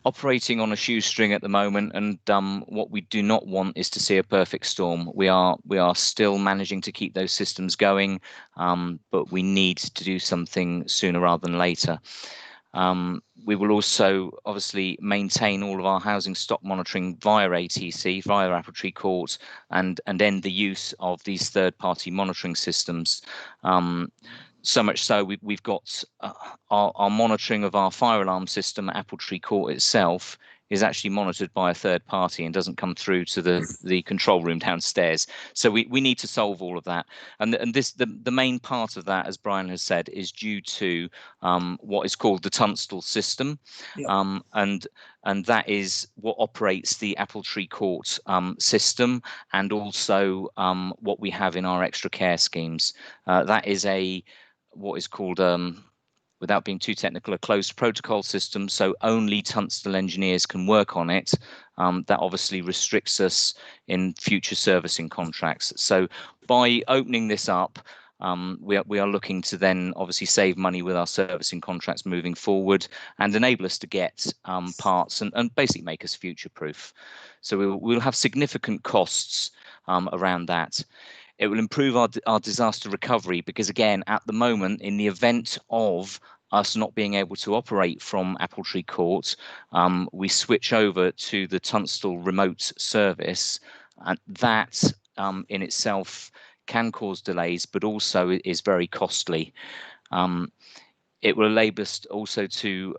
Speaker 11: operating on a shoestring at the moment, and what we do not want is to see a perfect storm. We are still managing to keep those systems going, but we need to do something sooner rather than later. We will also obviously maintain all of our housing stock monitoring via ATC, via Apple Tree Court, and end the use of these third-party monitoring systems. So much so, we've got our monitoring of our fire alarm system at Apple Tree Court itself is actually monitored by a third party and doesn't come through to the control room downstairs. So we need to solve all of that. And the main part of that, as Brian has said, is due to what is called the Tunstall system. Yeah. And that is what operates the Apple Tree Court system, and also what we have in our extra care schemes. That is what is called, without being too technical, a closed protocol system, so only Tunstall engineers can work on it. That obviously restricts us in future servicing contracts. So by opening this up, we are looking to then obviously save money with our servicing contracts moving forward, and enable us to get parts and basically make us future proof. So we'll have significant costs around that. It will improve our disaster recovery, because again, at the moment, in the event of us not being able to operate from Apple Tree Court, we switch over to the Tunstall remote service, and that in itself can cause delays, but also is very costly. It will enable us also to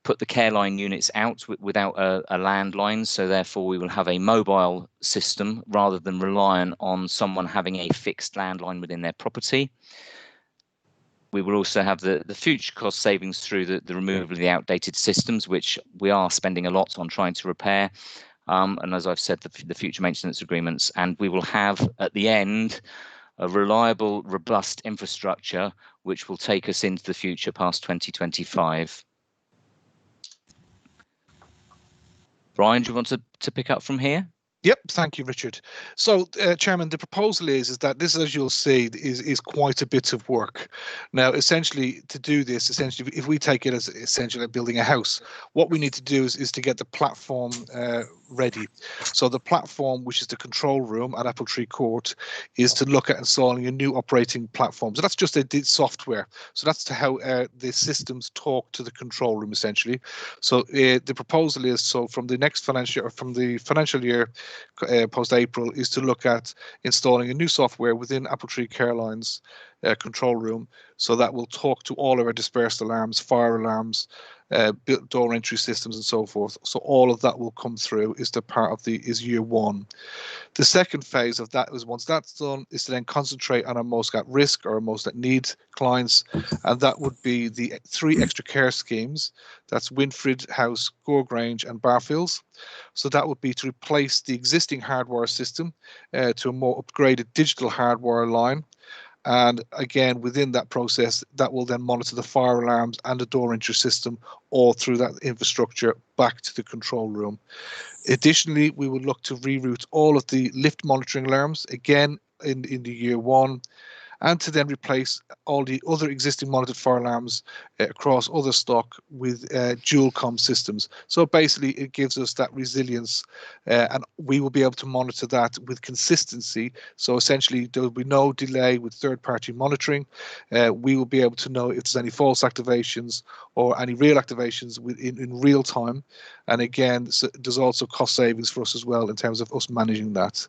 Speaker 11: put the care line units out without a landline, so therefore we will have a mobile system rather than reliant on someone having a fixed landline within their property. We will also have the future cost savings through the removal of the outdated systems, which we are spending a lot on trying to repair. And as I've said, the future maintenance agreements, and we will have at the end a reliable, robust infrastructure which will take us into the future past 2025. Brian, do you want to pick up from here?
Speaker 9: Yep, thank you, Richard. So, Chairman, the proposal is that this, as you'll see, is quite a bit of work. Now, essentially, to do this, essentially, if we take it as essentially building a house, what we need to do is to get the platform ready. So the platform, which is the control room at Apple Tree Court, is to look at installing a new operating platform. So that's just a software. So that's how the systems talk to the control room, essentially. So the proposal is, so from the next financial, or from the financial year post-April, is to look at installing a new software within Apple Tree Careline's control room, so that will talk to all of our dispersed alarms, fire alarms, door entry systems, and so forth. So all of that will come through is the part of is year one. The second phase of that is, once that's done, is to then concentrate on our most at risk or our most at need clients, and that would be the 3 extra care schemes. That's Winfrid House, Gore Grange, and Barfields. So that would be to replace the existing hardware system to a more upgraded digital hardware line. And again, within that process, that will then monitor the fire alarms and the door entry system all through that infrastructure back to the control room. Additionally, we will look to reroute all of the lift monitoring alarms, again, in the year one, and to then replace all the other existing monitored fire alarms across other stock with dual com systems. So basically, it gives us that resilience, and we will be able to monitor that with consistency. So essentially, there will be no delay with third-party monitoring. We will be able to know if there's any false activations or any real activations in real time. And again, so there's also cost savings for us as well in terms of us managing that.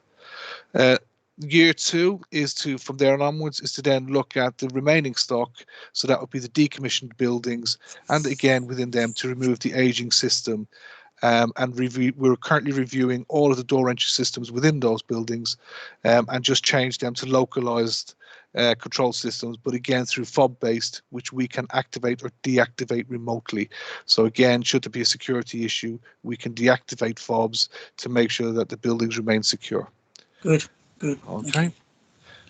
Speaker 9: Year two is to, from there on onwards, is to then look at the remaining stock. So that would be the decommissioned buildings, and again within them to remove the aging system. And we're currently reviewing all of the door entry systems within those buildings, and just change them to localized control systems, but again through fob based, which we can activate or deactivate remotely. So again, should there be a security issue, we can deactivate fobs to make sure that the buildings remain secure.
Speaker 1: Good. Good.
Speaker 9: Okay.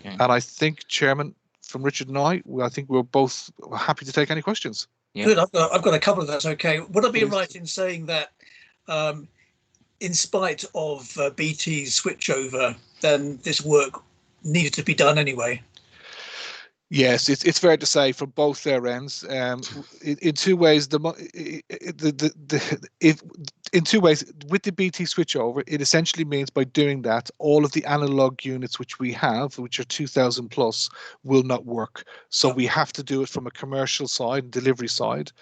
Speaker 9: And I think, Chairman, from Richard and I think we're both happy to take any questions.
Speaker 1: Yeah. Good. I've got a couple of that's okay. Would I be right in saying that in spite of BT's switchover, then this work needed to be done anyway.
Speaker 9: Yes, it's fair to say from both their ends. In two ways, in two ways, with the BT switchover, it essentially means by doing that, all of the analog units which we have, which are 2,000 plus, will not work. So we have to do it from a commercial side, delivery side,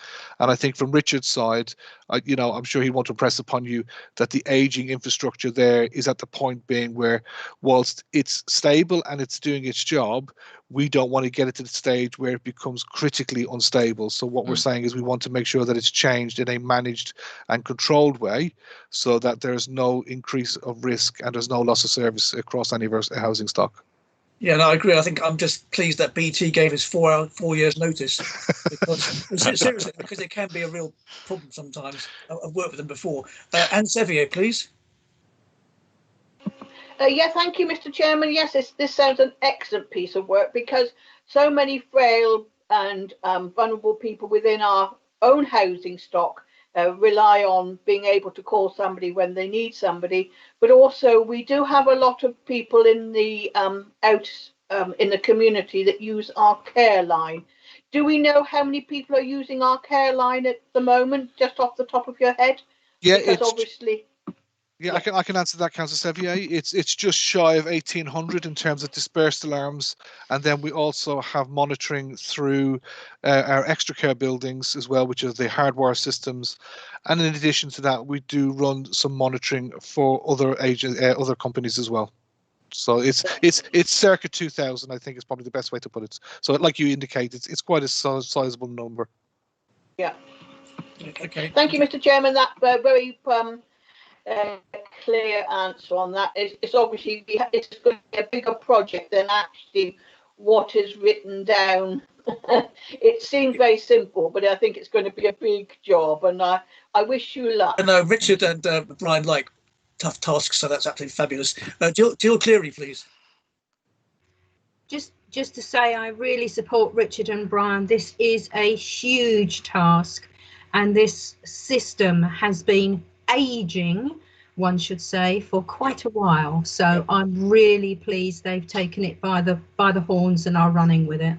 Speaker 9: and I think from Richard's side, I'm sure he'd want to impress upon you that the aging infrastructure there is at the point being where, whilst it's stable and it's doing its job, we don't want to get it to the stage where it becomes critically unstable. So what we're saying is we want to make sure that it's changed in a managed and controlled way so that there's no increase of risk and there's no loss of service across any of our housing stock.
Speaker 1: Yeah, no, I agree. I think I'm just pleased that BT gave us 4 years notice, because seriously, because it can be a real problem sometimes. I've worked with them before. Anne Sevier, please.
Speaker 7: Yeah, thank you, Mr. Chairman. Yes, this sounds an excellent piece of work, because so many frail and vulnerable people within our own housing stock rely on being able to call somebody when they need somebody. But also, we do have a lot of people in the in the community that use our care line. Do we know how many people are using our care line at the moment, just off the top of your head?
Speaker 9: Yeah,
Speaker 7: because obviously.
Speaker 9: Yeah, I can answer that, Councillor Sevier. It's just shy of 1,800 in terms of dispersed alarms, and then we also have monitoring through our extra care buildings as well, which are the hardwire systems. And in addition to that, we do run some monitoring for other other companies as well. So it's circa 2,000, I think, is probably the best way to put it. So, like you indicate, it's quite a sizable number.
Speaker 7: Yeah.
Speaker 1: Okay.
Speaker 7: Thank you, Mr. Chairman. That very clear answer on that. It's obviously it's going to be a bigger project than actually what is written down. It seems very simple, but I think it's going to be a big job, and I wish you luck.
Speaker 1: And Richard and Brian like tough tasks, so that's absolutely fabulous. Jill Cleary, please.
Speaker 2: Just to say, I really support Richard and Brian. This is a huge task, and this system has been aging, one should say, for quite a while. So I'm really pleased they've taken it by the horns and are running with it.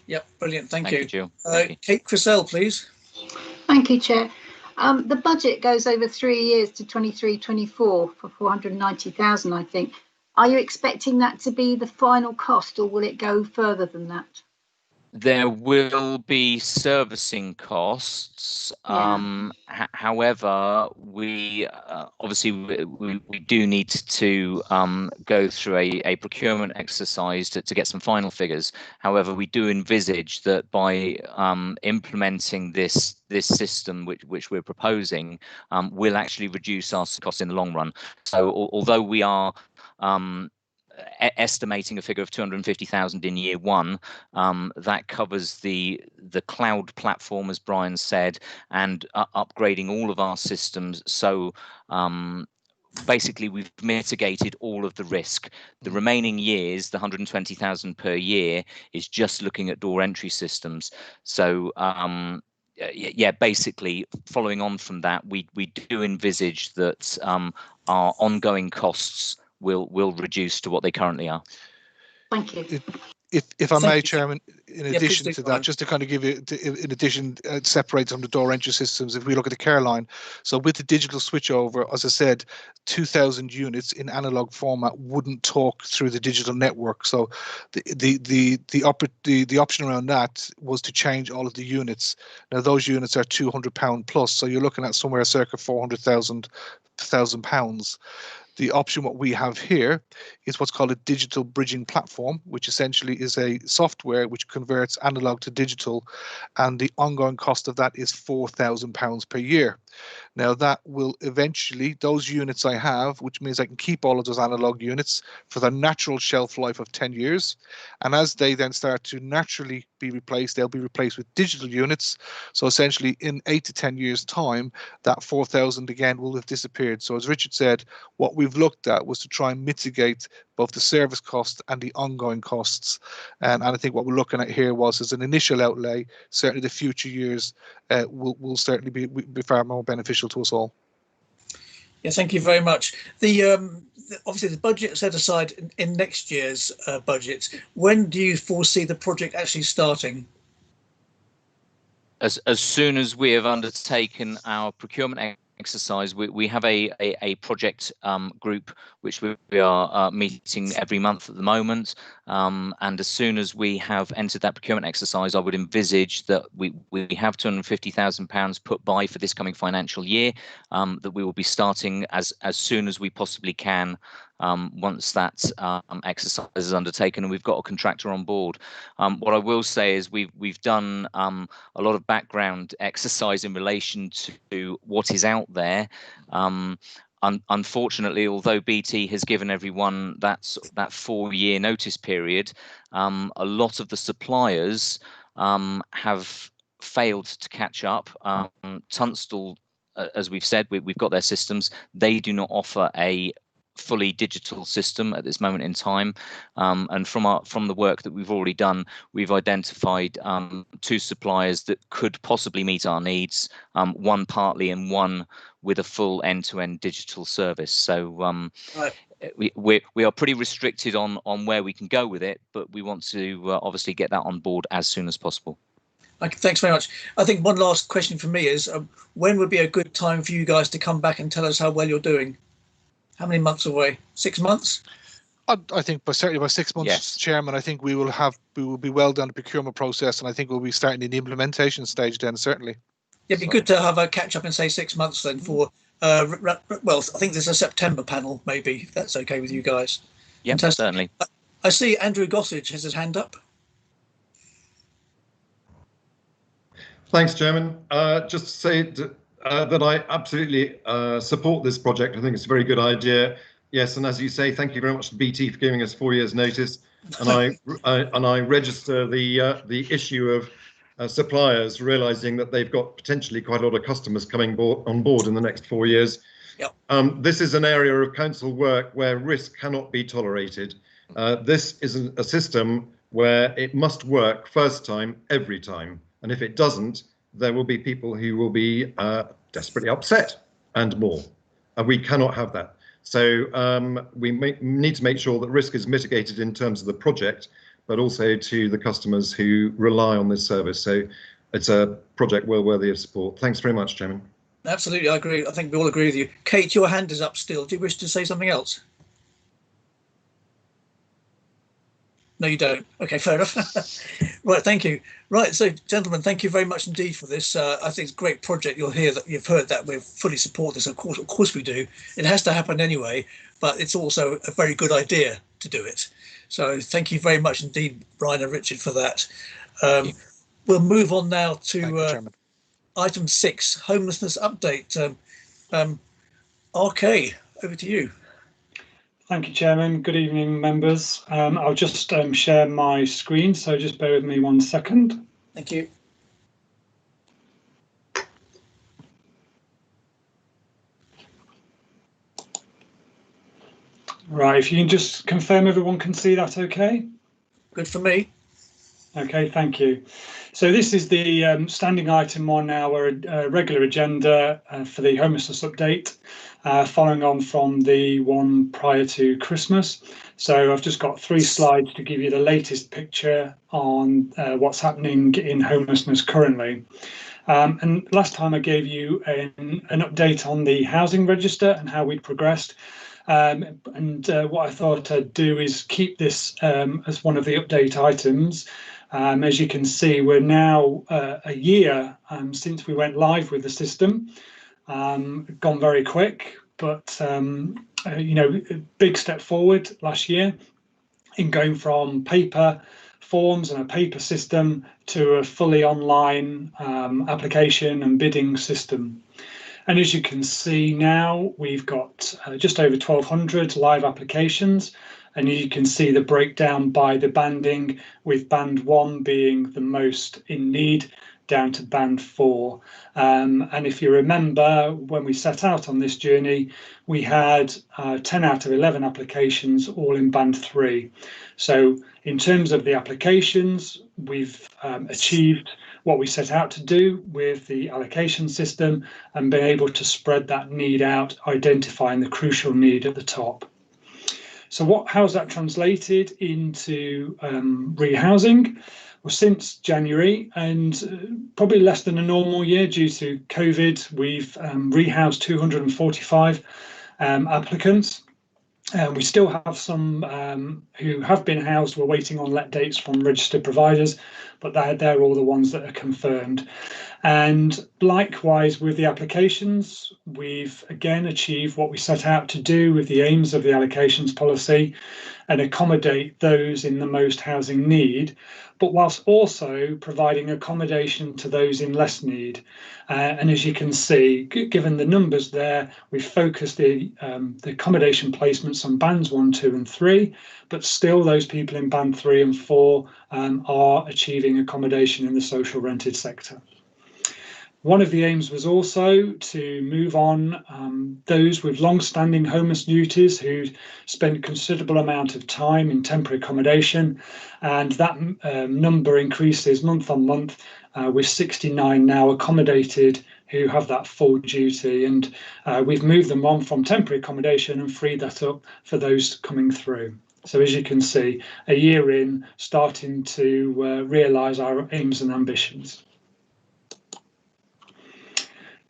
Speaker 1: Yep, brilliant. Thank you.
Speaker 11: Jill.
Speaker 1: Kate Crissell, please.
Speaker 14: Thank you, Chair. The budget goes over 3 years to 23-24 for 490,000, I think. Are you expecting that to be the final cost, or will it go further than that?
Speaker 11: There will be servicing costs. However, we obviously we do need to go through a procurement exercise to get some final figures. However, we do envisage that by implementing this system which we're proposing, will actually reduce our costs in the long run. So although we are estimating a figure of 250,000 in year one, that covers the cloud platform, as Brian said, and upgrading all of our systems. So basically, we've mitigated all of the risk. The remaining years, the 120,000 per year, is just looking at door entry systems. So yeah, basically, following on from that, we do envisage that our ongoing costs will reduce to what they currently are.
Speaker 14: Thank you.
Speaker 9: If I may, Chairman, in addition to that, just to kind of give you, in addition, separate from the door entry systems, if we look at the care line, so with the digital switchover, as I said, 2,000 units in analog format wouldn't talk through the digital network. So the option around that was to change all of the units. Now those units are £200 plus, so you're looking at somewhere circa £400,000. The option what we have here is what's called a digital bridging platform, which essentially is a software which converts analog to digital, and the ongoing cost of that is £4,000 per year. Now that will eventually, those units I have, which means I can keep all of those analog units for their natural shelf life of 10 years. And as they then start to naturally be replaced, they'll be replaced with digital units. So essentially in 8 to 10 years time, that 4,000 again will have disappeared. So as Richard said, what we've looked at was to try and mitigate both the service cost and the ongoing costs. And I think what we're looking at here was as an initial outlay, certainly the future years will certainly be far more beneficial to us all.
Speaker 1: Yeah, thank you very much. Obviously the budget set aside in next year's budget. When do you foresee the project actually starting?
Speaker 11: As soon as we have undertaken our procurement exercise, we have a project group which we are meeting every month at the moment, and as soon as we have entered that procurement exercise, I would envisage that we have £250,000 put by for this coming financial year, that we will be starting as soon as we possibly can, once that exercise is undertaken and we've got a contractor on board. What I will say is we've done a lot of background exercise in relation to what is out there. Unfortunately, although BT has given everyone that 4-year notice period, a lot of the suppliers have failed to catch up. Tunstall, as we've said, we've got their systems. They do not offer a fully digital system at this moment in time, and from the work that we've already done, we've identified 2 suppliers that could possibly meet our needs, one partly and one with a full end-to-end digital service. So
Speaker 1: right.
Speaker 11: we are pretty restricted on where we can go with it, but we want to obviously get that on board as soon as possible.
Speaker 1: Thanks very much. I think one last question for me is, when would be a good time for you guys to come back and tell us how well you're doing? How many months away? 6 months?
Speaker 9: I think certainly by 6 months,
Speaker 11: yes.
Speaker 9: Chairman, I think we will be well down the procurement process, and I think we'll be starting in the implementation stage then, certainly.
Speaker 1: It'd be good to have a catch up in, say, 6 months then for, well, I think there's a September panel, maybe, if that's okay with you guys.
Speaker 11: Yeah, certainly.
Speaker 1: I see Andrew Gossage has his hand up.
Speaker 4: Thanks, Chairman. Just to say that I absolutely support this project. I think it's a very good idea. Yes, and as you say, thank you very much to BT for giving us 4 years' notice. And I register the issue of suppliers realising that they've got potentially quite a lot of customers coming on board in the next 4 years.
Speaker 1: Yep.
Speaker 4: This is an area of council work where risk cannot be tolerated. This is a system where it must work first time, every time. And if it doesn't, there will be people who will be desperately upset and more. And we cannot have that. So we need to make sure that risk is mitigated in terms of the project, but also to the customers who rely on this service. So it's a project well worthy of support. Thanks very much, Chairman.
Speaker 1: Absolutely, I agree. I think we all agree with you. Kate, your hand is up still. Do you wish to say something else? No, you don't. Okay, fair enough. Right, thank you. Right, so gentlemen, thank you very much indeed for this. I think it's a great project. You've heard that we fully support this. Of course we do. It has to happen anyway, but it's also a very good idea to do it. So thank you very much indeed, Brian and Richard, for that. We'll move on now to item 6, homelessness update. RK, over to you.
Speaker 15: Thank you, Chairman. Good evening, members. I'll just share my screen, so just bear with me 1 second.
Speaker 1: Thank you.
Speaker 15: Right, if you can just confirm everyone can see that okay?
Speaker 1: Good for me.
Speaker 15: Okay, thank you. So this is the standing item on our regular agenda for the homelessness update, following on from the one prior to Christmas. So I've just got 3 slides to give you the latest picture on what's happening in homelessness currently. And last time I gave you an update on the housing register and how we'd progressed. What I thought I'd do is keep this as one of the update items. As you can see, we're now a year since we went live with the system. Gone very quick, but you know, big step forward last year in going from paper forms and a paper system to a fully online application and bidding system. And as you can see now, we've got just over 1,200 live applications. And you can see the breakdown by the banding, with band 1 being the most in need, down to band 4. And if you remember, when we set out on this journey, we had 10 out of 11 applications all in band 3. So in terms of the applications, we've achieved what we set out to do with the allocation system and been able to spread that need out, identifying the crucial need at the top. So how's that translated into rehousing? Well, since January, and probably less than a normal year due to COVID, we've rehoused 245 applicants. We still have some who have been housed. We're waiting on let dates from registered providers, but they're all the ones that are confirmed. And likewise with the applications, we've again achieved what we set out to do with the aims of the allocations policy and accommodate those in the most housing need, but whilst also providing accommodation to those in less need. And as you can see, given the numbers there, we've focused the accommodation placements on bands 1, 2 and 3, but still those people in band 3 and 4 are achieving accommodation in the social rented sector. One of the aims was also to move on those with long-standing homeless duties who spent considerable amount of time in temporary accommodation, and that number increases month on month, with 69 now accommodated who have that full duty, and we've moved them on from temporary accommodation and freed that up for those coming through. So as you can see, a year in, starting to realise our aims and ambitions.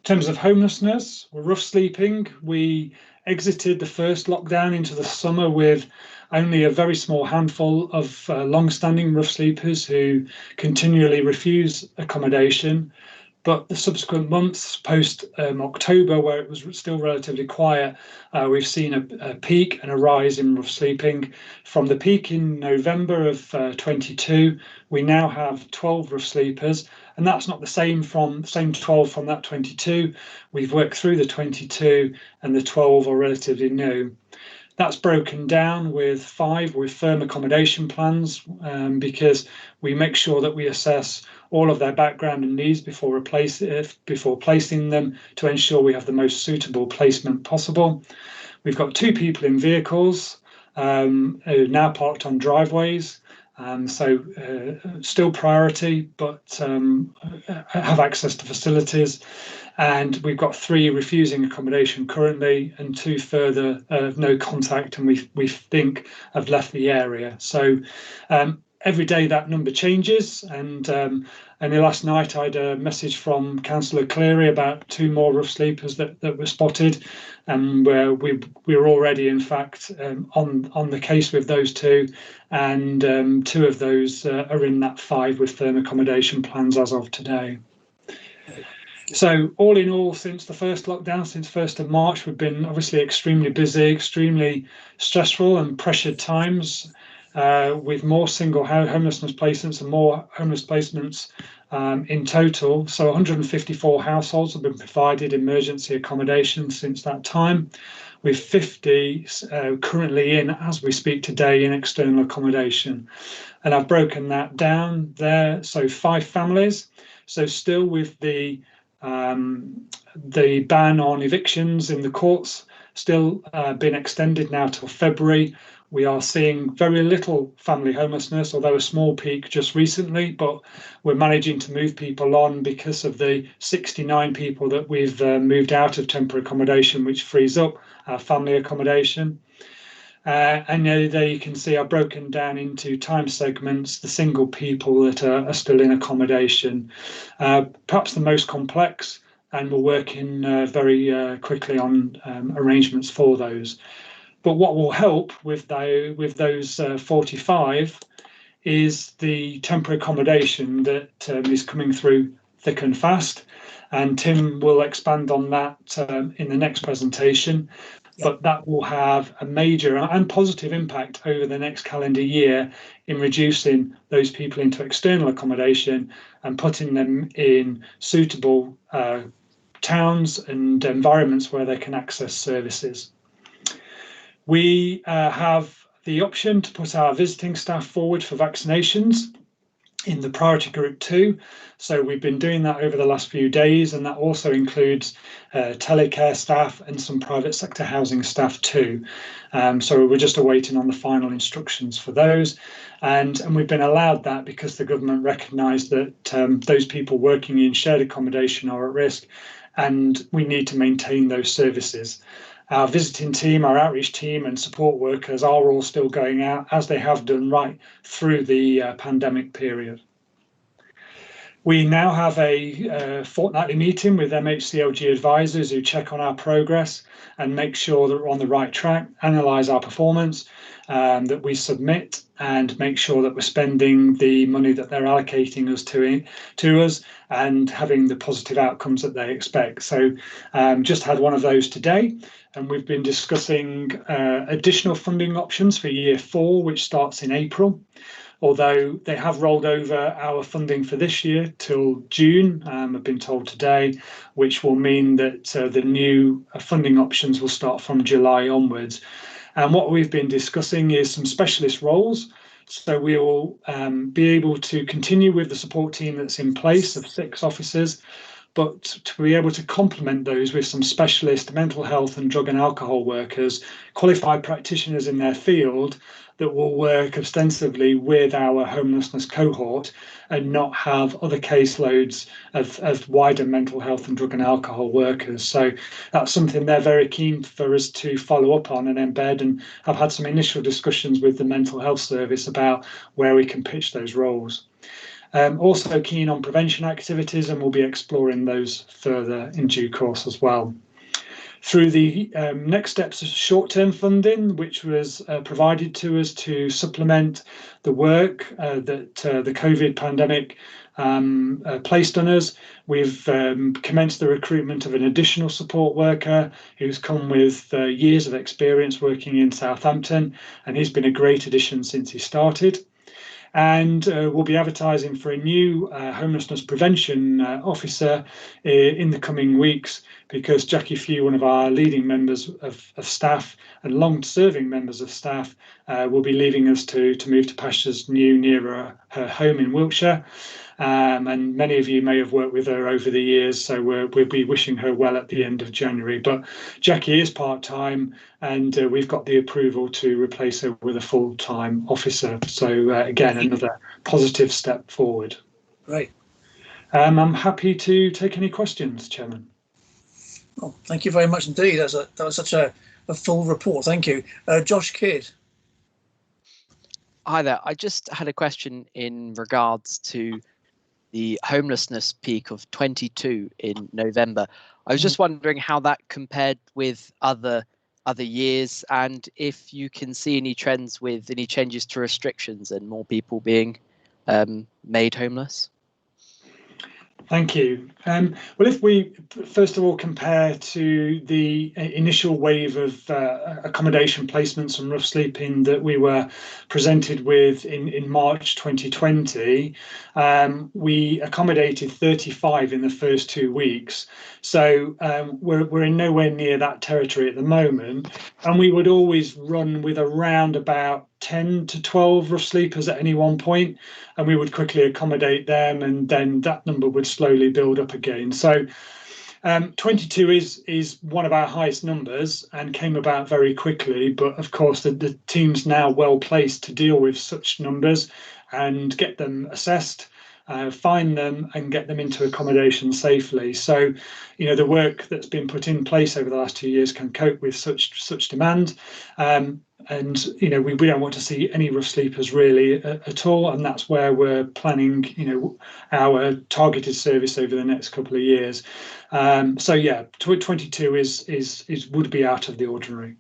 Speaker 15: In terms of homelessness, or rough sleeping, we exited the first lockdown into the summer with only a very small handful of long-standing rough sleepers who continually refuse accommodation. But the subsequent months post October, where it was still relatively quiet, we've seen a peak and a rise in rough sleeping. From the peak in November of 22, we now have 12 rough sleepers, and that's not the same 12 from that 22. We've worked through the 22, and the 12 are relatively new. That's broken down with 5 with firm accommodation plans, because we make sure that we assess all of their background and needs before placing them to ensure we have the most suitable placement possible. We've got 2 people in vehicles who are now parked on driveways, so still priority, but have access to facilities. And we've got 3 refusing accommodation currently, and 2 further no contact, and we think have left the area. So every day that number changes, and only last night I had a message from Councillor Cleary about 2 more rough sleepers that were spotted, and where we're already in fact on the case with those 2, and 2 of those are in that 5 with firm accommodation plans as of today. So all in all, since the first lockdown, since 1st of March, we've been obviously extremely busy, extremely stressful and pressured times, with more single homelessness placements and more homeless placements in total. So 154 households have been provided emergency accommodation since that time, with 50 currently in, as we speak today, in external accommodation. And I've broken that down there. So 5 families. So still with the ban on evictions in the courts still been extended now till February. We are seeing very little family homelessness, although a small peak just recently, but we're managing to move people on because of the 69 people that we've moved out of temporary accommodation, which frees up our family accommodation. And there you can see I've broken down into time segments the single people that are still in accommodation. Perhaps the most complex, and we're working very quickly on arrangements for those. But what will help with those 45 is the temporary accommodation that is coming through thick and fast. And Tim will expand on that in the next presentation. But that will have a major and positive impact over the next calendar year in reducing those people into external accommodation and putting them in suitable towns and environments where they can access services. We have the option to put our visiting staff forward for vaccinations. in the priority group 2. So we've been doing that over the last few days, and that also includes telecare staff and some private sector housing staff too. So we're just awaiting on the final instructions for those, and we've been allowed that because the government recognised that those people working in shared accommodation are at risk, and we need to maintain those services. Our visiting team, our outreach team and support workers are all still going out, as they have done right through the pandemic period. We now have a fortnightly meeting with MHCLG advisors who check on our progress and make sure that we're on the right track, analyse our performance that we submit, and make sure that we're spending the money that they're allocating us to us and having the positive outcomes that they expect. So just had one of those today, and we've been discussing additional funding options for year 4, which starts in April. Although they have rolled over our funding for this year till June, I've been told today, which will mean that the new funding options will start from July onwards. And what we've been discussing is some specialist roles. So we will be able to continue with the support team that's in place of 6 officers, but to be able to complement those with some specialist mental health and drug and alcohol workers, qualified practitioners in their field that will work extensively with our homelessness cohort and not have other caseloads of wider mental health and drug and alcohol workers. So that's something they're very keen for us to follow up on and embed, and I've had some initial discussions with the mental health service about where we can pitch those roles. Also keen on prevention activities, and we'll be exploring those further in due course as well. Through the next steps of short-term funding, which was provided to us to supplement the work that the COVID pandemic placed on us, we've commenced the recruitment of an additional support worker who's come with years of experience working in Southampton, and he's been a great addition since he started. And we'll be advertising for a new homelessness prevention officer in the coming weeks, because Jackie Few, one of our leading members of staff and long-serving members of staff, will be leaving us to move to pastures new nearer her home in Wiltshire. And many of you may have worked with her over the years, so we'll be wishing her well at the end of January. But Jackie is part-time, and we've got the approval to replace her with a full-time officer. So again, another positive step forward.
Speaker 1: Great.
Speaker 15: I'm happy to take any questions, Chairman.
Speaker 1: Well, thank you very much indeed. That was such a full report. Thank you. Josh Kidd.
Speaker 5: Hi there. I just had a question in regards to the homelessness peak of 22 in November. I was just wondering how that compared with other years, and if you can see any trends with any changes to restrictions and more people being made homeless.
Speaker 15: Thank you. Well, if we first of all compare to the initial wave of accommodation placements and rough sleeping that we were presented with in March 2020, we accommodated 35 in the first 2 weeks. So we're in nowhere near that territory at the moment, and we would always run with around about 10 to 12 rough sleepers at any one point, and we would quickly accommodate them, and then that number would slowly build up again. So 22 is one of our highest numbers and came about very quickly, but of course the team's now well placed to deal with such numbers and get them assessed, find them and get them into accommodation safely. So, you know, the work that's been put in place over the last 2 years can cope with such demand. And, you know, we don't want to see any rough sleepers really at all. And that's where we're planning, you know, our targeted service over the next couple of years. So, yeah, 22 would be out of the ordinary.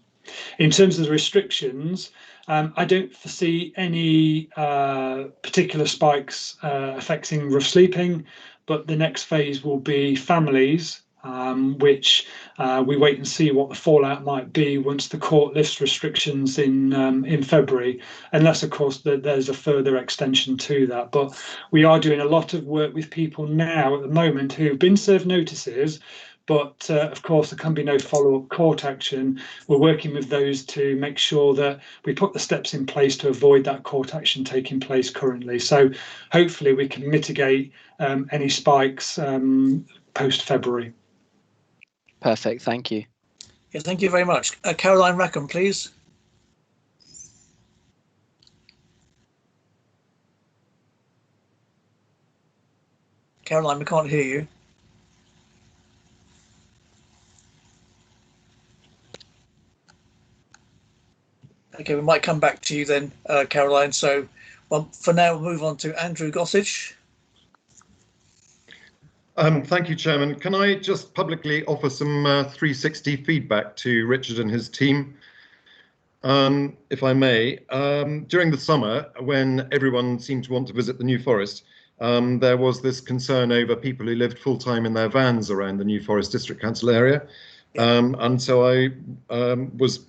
Speaker 15: In terms of the restrictions, I don't foresee any particular spikes affecting rough sleeping, but the next phase will be families, which we wait and see what the fallout might be once the court lifts restrictions in February, unless of course there's a further extension to that. But we are doing a lot of work with people now at the moment who've been served notices but of course there can be no follow-up court action. We're working with those to make sure that we put the steps in place to avoid that court action taking place currently. So hopefully we can mitigate any spikes post-February.
Speaker 5: Perfect, thank you.
Speaker 1: Yeah, thank you very much. Caroline Rackham, please. Caroline, we can't hear you. Okay, we might come back to you then, Caroline. So, well, for now, we'll move on to Andrew Gossage.
Speaker 4: Thank you, Chairman. Can I just publicly offer some 360 feedback to Richard and his team, if I may? During the summer, when everyone seemed to want to visit the New Forest, there was this concern over people who lived full-time in their vans around the New Forest District Council area. And so I was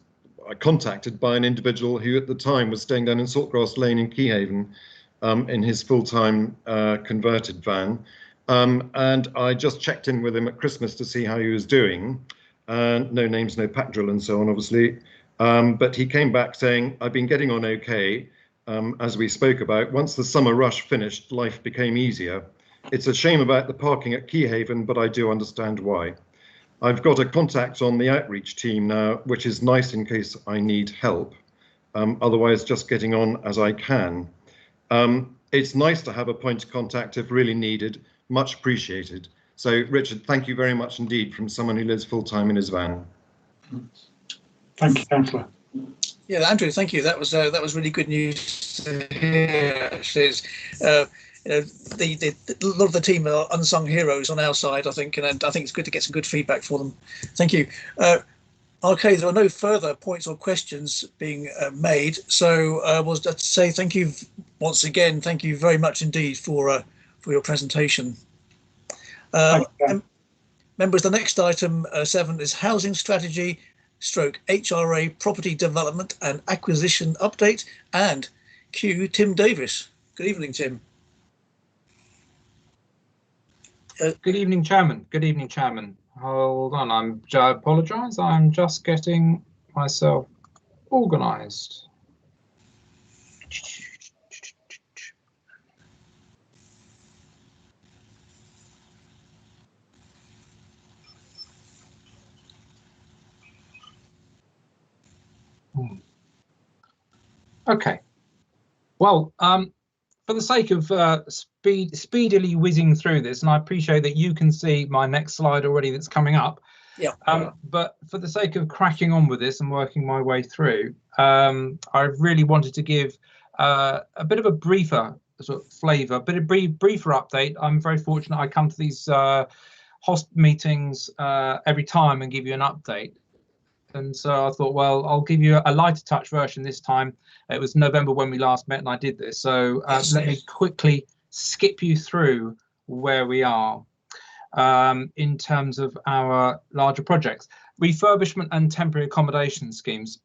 Speaker 4: contacted by an individual who at the time was staying down in Saltgrass Lane in Keyhaven in his full-time converted van. And I just checked in with him at Christmas to see how he was doing. No names, no pack drill and so on, obviously. But he came back saying, I've been getting on okay. As we spoke about, once the summer rush finished, life became easier. It's a shame about the parking at Keyhaven, but I do understand why. I've got a contact on the outreach team now, which is nice in case I need help. Otherwise, just getting on as I can. It's nice to have a point of contact if really needed. Much appreciated. So, Richard, thank you very much indeed from someone who lives full-time in his van.
Speaker 15: Thank you, Councillor.
Speaker 1: Yeah, Andrew, thank you. That was really good news to hear. Actually, you know, a lot of the team are unsung heroes on our side, I think, and I think it's good to get some good feedback for them. Thank you. Okay, there are no further points or questions being made, so I was to say thank you once again. Thank you very much indeed for your presentation. Members, the next item 7 is housing strategy / HRA property development and acquisition update, and Q Tim Davis. Good evening, Tim.
Speaker 16: Good evening, Chairman. Good evening, Chairman. Hold on, I apologise. I'm just getting myself organised. Okay. Well, for the sake of speedily whizzing through this, and I appreciate that you can see my next slide already that's coming up.
Speaker 1: Yeah.
Speaker 16: But for the sake of cracking on with this and working my way through, I really wanted to give a bit of a briefer sort of flavour, but a briefer update. I'm very fortunate I come to these HOSP meetings every time and give you an update. And so I thought, well, I'll give you a lighter touch version this time. It was November when we last met and I did this. So let me quickly skip you through where we are in terms of our larger projects. Refurbishment and temporary accommodation schemes.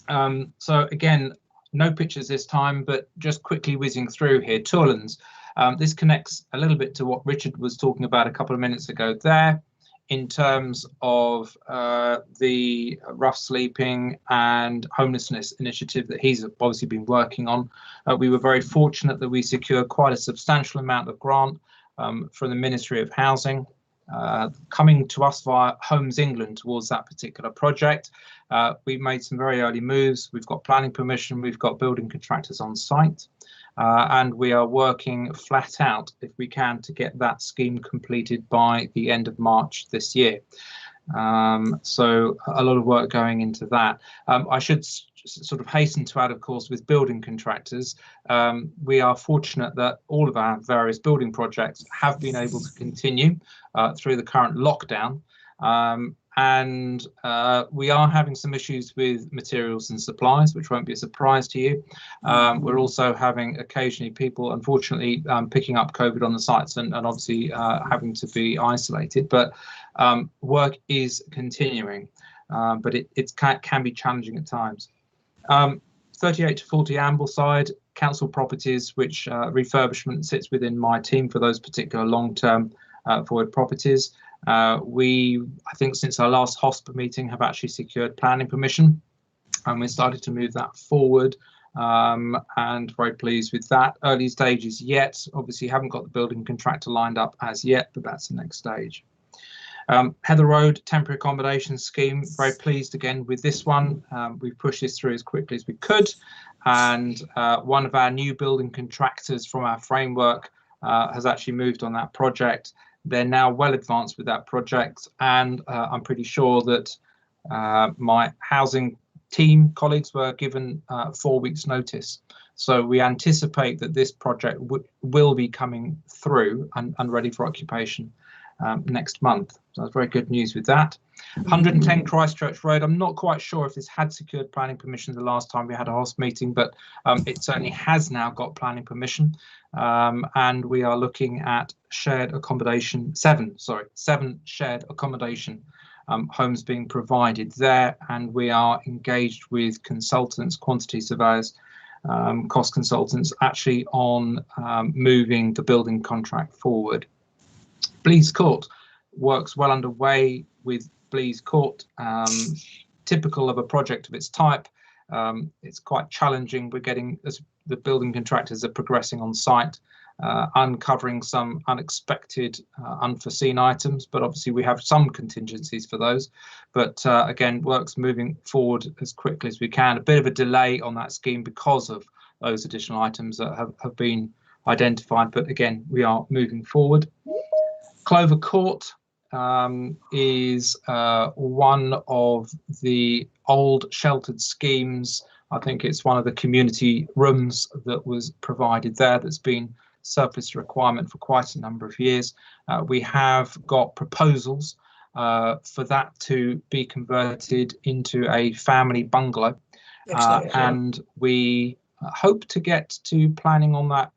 Speaker 16: So again, no pictures this time, but just quickly whizzing through here. Tourlands. This connects a little bit to what Richard was talking about a couple of minutes ago there, in terms of the rough sleeping and homelessness initiative that he's obviously been working on. We were very fortunate that we secured quite a substantial amount of grant from the Ministry of Housing, coming to us via Homes England towards that particular project. We've made some very early moves. We've got planning permission, we've got building contractors on site. And we are working flat out, if we can, to get that scheme completed by the end of March this year. So a lot of work going into that. I should sort of hasten to add, of course, with building contractors, we are fortunate that all of our various building projects have been able to continue through the current lockdown. And we are having some issues with materials and supplies, which won't be a surprise to you. We're also having occasionally people, unfortunately, picking up COVID on the sites and obviously having to be isolated. But work is continuing, but it can be challenging at times. 38 to 40 Ambleside, council properties, which refurbishment sits within my team for those particular long-term void properties. We, I think since our last hospital meeting, have actually secured planning permission, and we started to move that forward, and very pleased with that. Early stages yet, obviously haven't got the building contractor lined up as yet, but that's the next stage. Heather Road temporary accommodation scheme, very pleased again with this one. We've pushed this through as quickly as we could, and one of our new building contractors from our framework has actually moved on that project. They're now well advanced with that project, and I'm pretty sure that my housing team colleagues were given 4 weeks notice. So we anticipate that this project will be coming through and ready for occupation next month. So that's very good news with that. 110 Christchurch Road, I'm not quite sure if this had secured planning permission the last time we had a HOS meeting, but it certainly has now got planning permission, and we are looking at shared accommodation, seven shared accommodation homes being provided there, and we are engaged with consultants, quantity surveyors, cost consultants, actually on moving the building contract forward. Blease Court, works well underway with Blease Court, typical of a project of its type. It's quite challenging. We're getting, as the building contractors are progressing on site, uncovering some unexpected, unforeseen items, but obviously we have some contingencies for those. But again, work's moving forward as quickly as we can. A bit of a delay on that scheme because of those additional items that have been identified, but again, we are moving forward. Clover Court is one of the old sheltered schemes. I think it's one of the community rooms that was provided there that's been surplus requirement for quite a number of years. We have got proposals for that to be converted into a family bungalow, and we hope to get to planning on that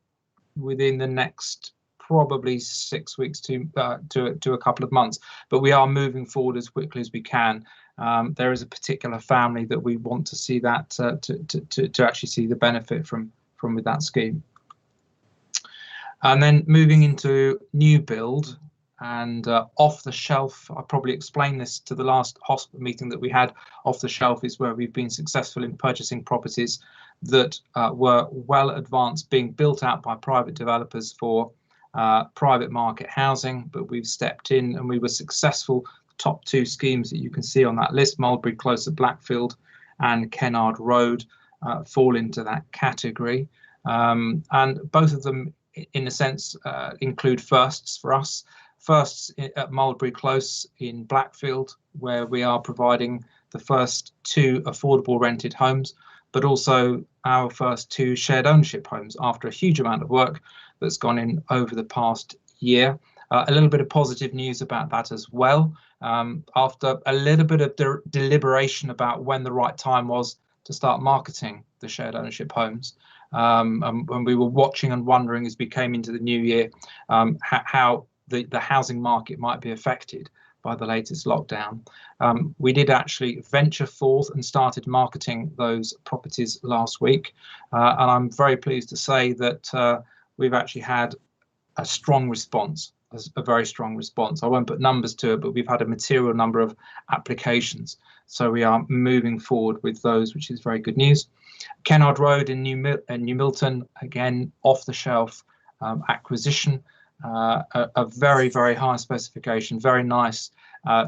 Speaker 16: within the next probably 6 weeks to a couple of months, but we are moving forward as quickly as we can. There is a particular family that we want to see that to actually see the benefit from with that scheme. And then moving into new build and off the shelf, I probably explained this to the last hospital meeting that we had. Off the shelf is where we've been successful in purchasing properties that were well advanced, being built out by private developers for private market housing, but we've stepped in and we were successful. The top two schemes that you can see on that list, Mulberry Close at Blackfield and Kennard Road, fall into that category, and both of them in a sense include firsts for us. Firsts at Mulberry Close in Blackfield, where we are providing the first 2 affordable rented homes, but also our first 2 shared ownership homes after a huge amount of work that's gone in over the past year. A little bit of positive news about that as well. After a little bit of deliberation about when the right time was to start marketing the shared ownership homes, and when we were watching and wondering as we came into the new year how the housing market might be affected by the latest lockdown, we did actually venture forth and started marketing those properties last week, and I'm very pleased to say that we've actually had a strong response, a very strong response. I won't put numbers to it, but we've had a material number of applications. So we are moving forward with those, which is very good news. Kennard Road in New Milton, again, off the shelf acquisition, a very, very high specification, very nice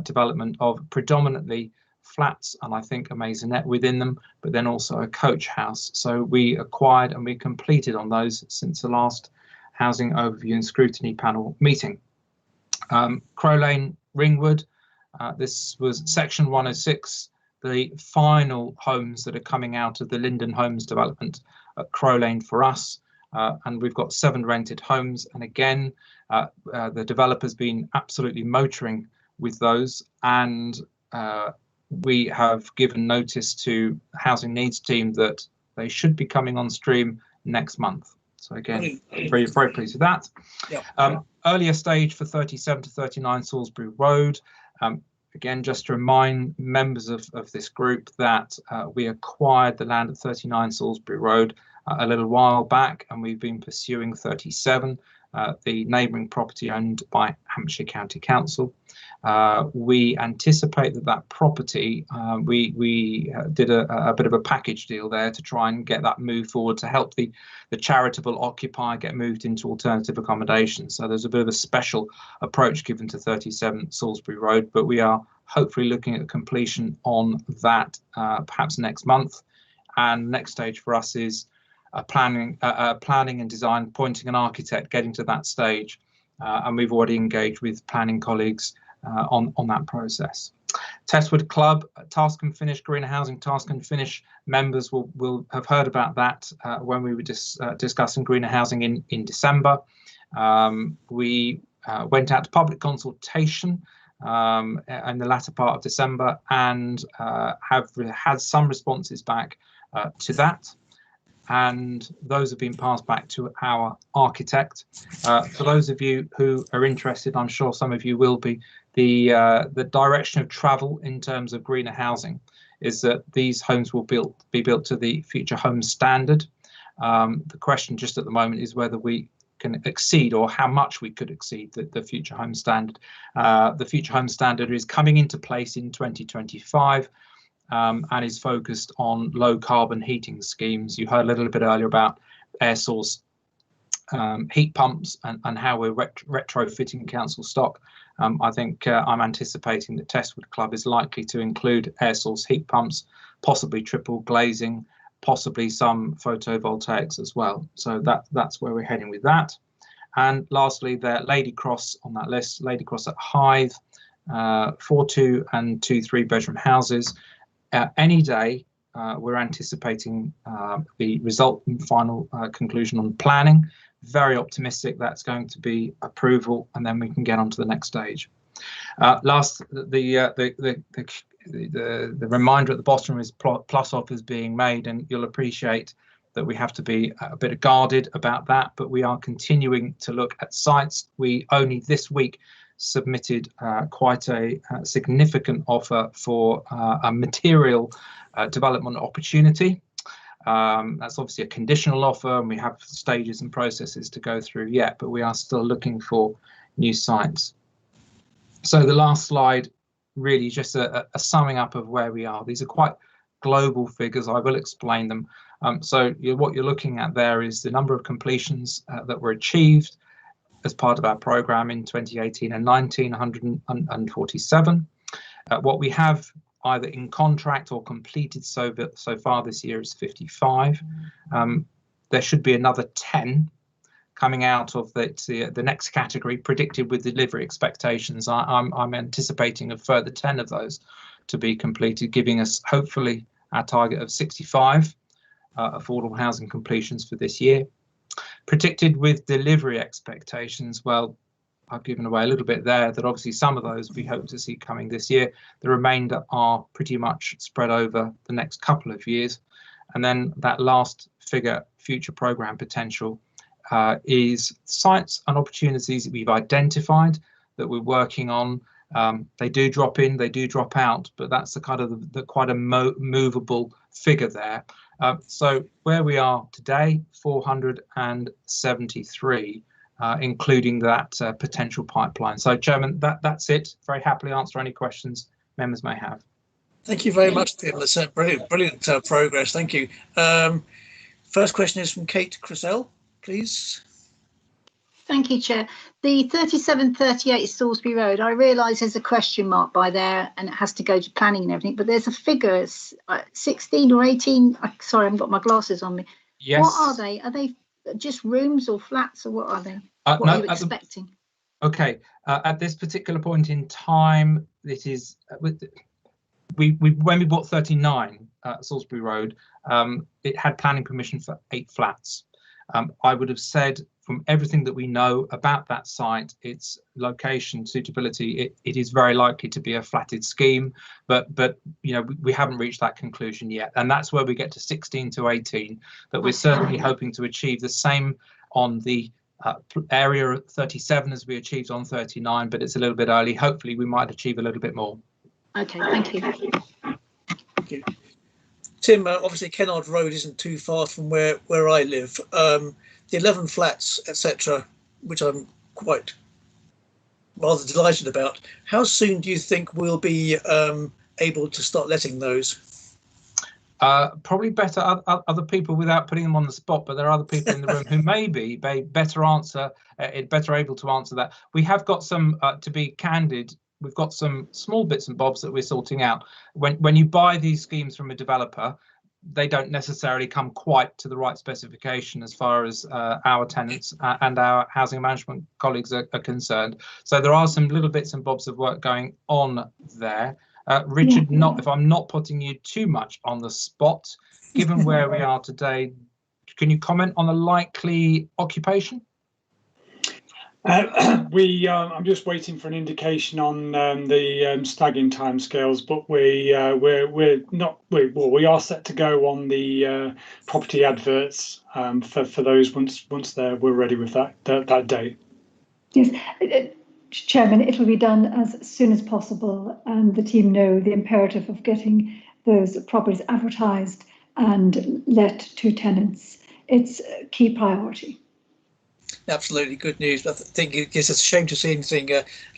Speaker 16: development of predominantly flats and I think a maisonette within them, but then also a coach house. So we acquired and we completed on those since the last housing overview and scrutiny panel meeting. Crow Lane, Ringwood, this was section 106, the final homes that are coming out of the Linden Homes development at Crow Lane for us, and we've got 7 rented homes, and again the developer's been absolutely motoring with those, and we have given notice to the housing needs team that they should be coming on stream next month. So again, very, very pleased with that. Yep. Earlier stage for 37 to 39 Salisbury Road. Again, just to remind members of this group that we acquired the land at 39 Salisbury Road a little while back, and we've been pursuing 37. the neighbouring property owned by Hampshire County Council. We anticipate that property, we did a bit of a package deal there to try and get that move forward to help the charitable occupier get moved into alternative accommodation. So there's a bit of a special approach given to 37 Salisbury Road, but we are hopefully looking at completion on that perhaps next month. And next stage for us is planning and design, appointing an architect, getting to that stage, and we've already engaged with planning colleagues on that process. Testwood Club task and finish, greener housing task and finish. Members will have heard about that when we were discussing greener housing in December. We went out to public consultation in the latter part of December and have had some responses back to that. And those have been passed back to our architect. For those of you who are interested, I'm sure some of you will be, the direction of travel in terms of greener housing is that these homes will be built to the Future Home Standard. The question just at the moment is whether we can exceed, or how much we could exceed, the Future Home Standard. The Future Home Standard is coming into place in 2025. And is focused on low carbon heating schemes. You heard a little bit earlier about air source heat pumps and how we're retrofitting council stock. I think I'm anticipating that Testwood Club is likely to include air source heat pumps, possibly triple glazing, possibly some photovoltaics as well. So that's where we're heading with that. And lastly, there Lady Cross on that list, Lady Cross at Hythe, 4 2 and 2 3 bedroom houses. Any day, we're anticipating the result and final conclusion on planning. Very optimistic that's going to be approval, and then we can get on to the next stage. The reminder at the bottom is plus offers being made, and you'll appreciate that we have to be a bit guarded about that, but we are continuing to look at sites. We only this week submitted quite a significant offer for a material development opportunity. That's obviously a conditional offer, and we have stages and processes to go through yet, but we are still looking for new sites. So the last slide, really just a summing up of where we are. These are quite global figures. I will explain them. So what you're looking at there is the number of completions that were achieved as part of our programme in 2018 and 19, 147. What we have either in contract or completed so far this year is 55. There should be another 10 coming out of the next category, predicted with delivery expectations. I'm anticipating a further 10 of those to be completed, giving us hopefully our target of 65 affordable housing completions for this year. Predicted with delivery expectations, well, I've given away a little bit there, that obviously some of those we hope to see coming this year. The remainder are pretty much spread over the next couple of years. And then that last figure, future programme potential, is sites and opportunities that we've identified that we're working on. They do drop in, they do drop out, but that's the kind of the quite a movable figure there. So where we are today, 473, including that potential pipeline. So, Chairman, that's it. Very happily answer any questions members may have.
Speaker 1: Thank you very much, Tim. That's brilliant progress. Thank you. First question is from Kate Crisell, please.
Speaker 14: Thank you, Chair. The 3738 Salisbury Road, I realise there's a question mark by there and it has to go to planning and everything, but there's a figure, 16 or 18, sorry, I haven't got my glasses on me.
Speaker 16: Yes.
Speaker 14: What are they? Are they just rooms or flats, or what are they? What are you expecting?
Speaker 16: Okay, at this particular point in time, it is, when we bought 39 Salisbury Road, it had planning permission for 8 flats. I would have said, from everything that we know about that site, its location, suitability, it is very likely to be a flatted scheme, but you know, we haven't reached that conclusion yet, and that's where we get to 16 to 18, that we're certainly hoping to achieve the same on the area 37 as we achieved on 39, but it's a little bit early. Hopefully we might achieve a little bit more.
Speaker 14: Okay, thank you.
Speaker 1: Thank you. Tim, obviously Kennard Road isn't too far from where I live. The 11 flats, etc., which I'm quite rather delighted about. How soon do you think we'll be able to start letting those?
Speaker 16: Probably better other people without putting them on the spot, but there are other people in the room who may better able to answer that. We have got some, to be candid, we've got some small bits and bobs that we're sorting out. When you buy these schemes from a developer, they don't necessarily come quite to the right specification as far as our tenants and our housing management colleagues are concerned. So there are some little bits and bobs of work going on there. Richard, if I'm not putting you too much on the spot, given where we are today, can you comment on a likely occupation?
Speaker 15: I'm just waiting for an indication on the snagging timescales, but we are set to go on the property adverts for those once we're ready with that date.
Speaker 10: Yes, Chairman, it will be done as soon as possible, and the team know the imperative of getting those properties advertised and let to tenants. It's a key priority.
Speaker 1: Absolutely good news. I think it's a shame to see anything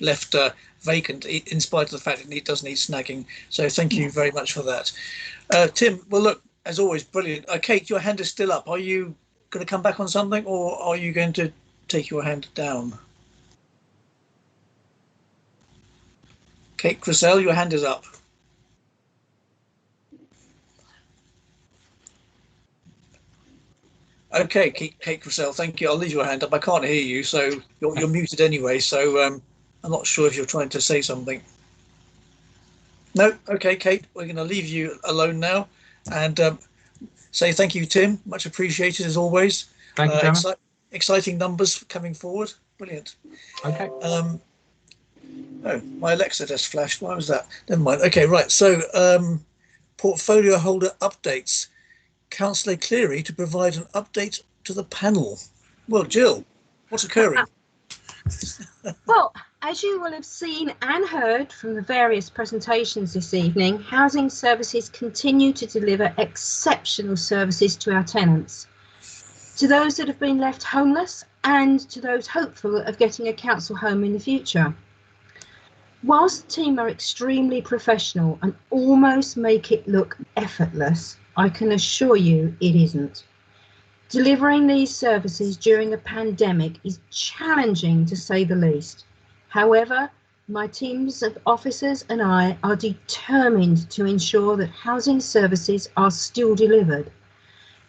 Speaker 1: left vacant, in spite of the fact it does need snagging. So thank you very much for that. Tim, well, look, as always, brilliant. Kate, your hand is still up. Are you going to come back on something, or are you going to take your hand down? Kate Crisell, your hand is up. Okay, Kate Crisell, thank you. I'll leave your hand up. I can't hear you, so you're muted anyway. So I'm not sure if you're trying to say something. No, okay, Kate, we're going to leave you alone now, and say thank you, Tim. Much appreciated as always.
Speaker 16: Thank you, Chairman.
Speaker 1: Exciting numbers coming forward. Brilliant.
Speaker 16: Okay.
Speaker 1: Oh, my Alexa just flashed. Why was that? Never mind. Okay, right. So portfolio holder updates. Councillor Cleary to provide an update to the panel. Well, Jill, what's occurring?
Speaker 2: Well, as you will have seen and heard from the various presentations this evening, housing services continue to deliver exceptional services to our tenants, to those that have been left homeless and to those hopeful of getting a council home in the future. Whilst the team are extremely professional and almost make it look effortless, I can assure you it isn't. Delivering these services during a pandemic is challenging, to say the least. However, my teams of officers and I are determined to ensure that housing services are still delivered.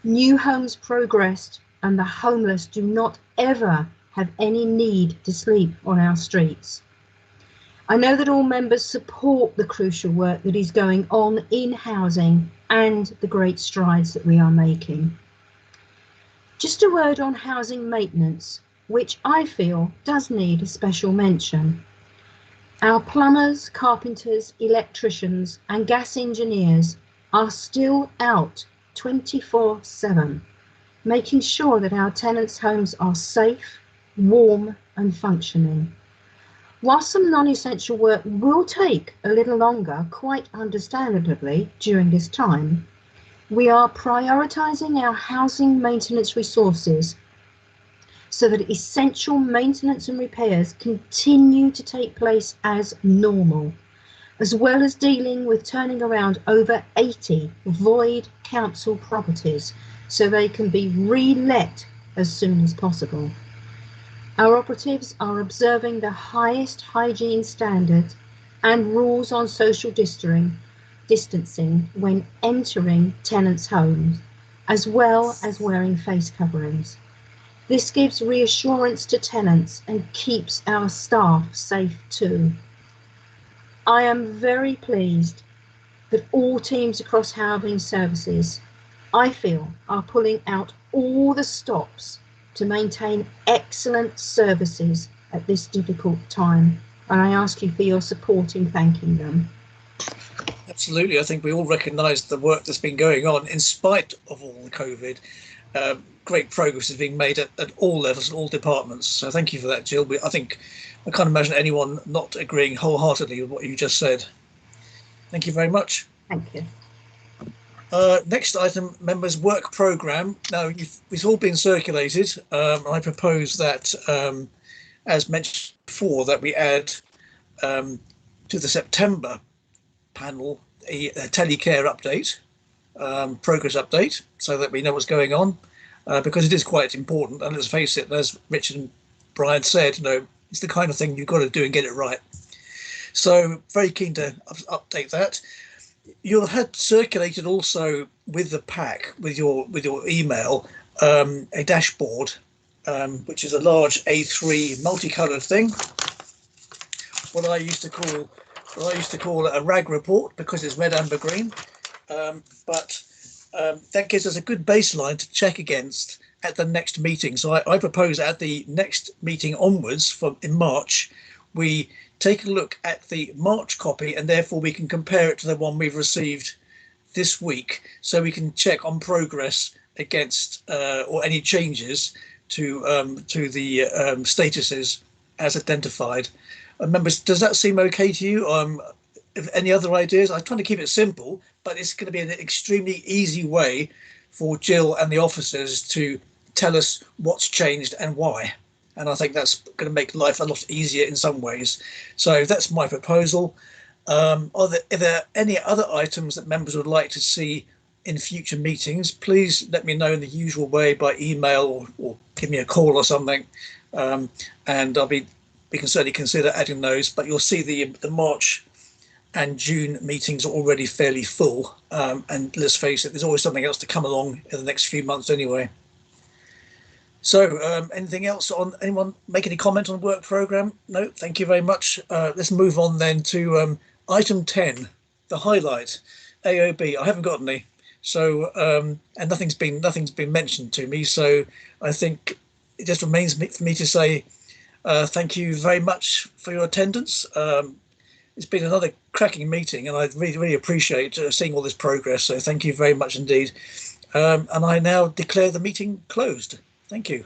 Speaker 2: New homes progressed and the homeless do not ever have any need to sleep on our streets. I know that all members support the crucial work that is going on in housing and the great strides that we are making. Just a word on housing maintenance, which I feel does need a special mention. Our plumbers, carpenters, electricians and gas engineers are still out 24/7, making sure that our tenants' homes are safe, warm and functioning. While some non-essential work will take a little longer, quite understandably, during this time, we are prioritising our housing maintenance resources so that essential maintenance and repairs continue to take place as normal, as well as dealing with turning around over 80 void council properties so they can be re-let as soon as possible. Our operatives are observing the highest hygiene standards and rules on social distancing when entering tenants' homes, as well as wearing face coverings. This gives reassurance to tenants and keeps our staff safe too. I am very pleased that all teams across housing services, I feel, are pulling out all the stops to maintain excellent services at this difficult time, and I ask you for your support in thanking them.
Speaker 1: Absolutely. I think we all recognise the work that's been going on in spite of all the COVID. Great progress is being made at all levels and all departments. So thank you for that, Jill. I think I can't imagine anyone not agreeing wholeheartedly with what you just said. Thank you very much.
Speaker 2: Thank you.
Speaker 1: Next item, members' work programme. Now, it's all been circulated. I propose that, as mentioned before, that we add to the September panel a telecare update, progress update, so that we know what's going on, because it is quite important. And let's face it, as Richard and Brian said, it's the kind of thing you've got to do and get it right. So very keen to update that. You'll have circulated also with the pack, with your email, a dashboard, which is a large A3 multicoloured thing. What I used to call a RAG report, because it's red, amber, green. But that gives us a good baseline to check against at the next meeting. So I propose at the next meeting onwards, in March, we take a look at the March copy, and therefore we can compare it to the one we've received this week, so we can check on progress against or any changes to the statuses as identified. Members, does that seem okay to you? Any other ideas? I'm trying to keep it simple, but it's going to be an extremely easy way for Jill and the officers to tell us what's changed and why. And I think that's going to make life a lot easier in some ways. So that's my proposal. Are there any other items that members would like to see in future meetings? Please let me know in the usual way by email or give me a call or something. And we can certainly consider adding those. But you'll see the March and June meetings are already fairly full. And let's face it, there's always something else to come along in the next few months anyway. So anything else anyone make any comment on work programme? No, thank you very much. Let's move on then to item 10, the highlight, AOB. I haven't got any. So and nothing's been mentioned to me. So I think it just remains for me to say thank you very much for your attendance. It's been another cracking meeting, and I really appreciate seeing all this progress. So thank you very much indeed. And I now declare the meeting closed. Thank you.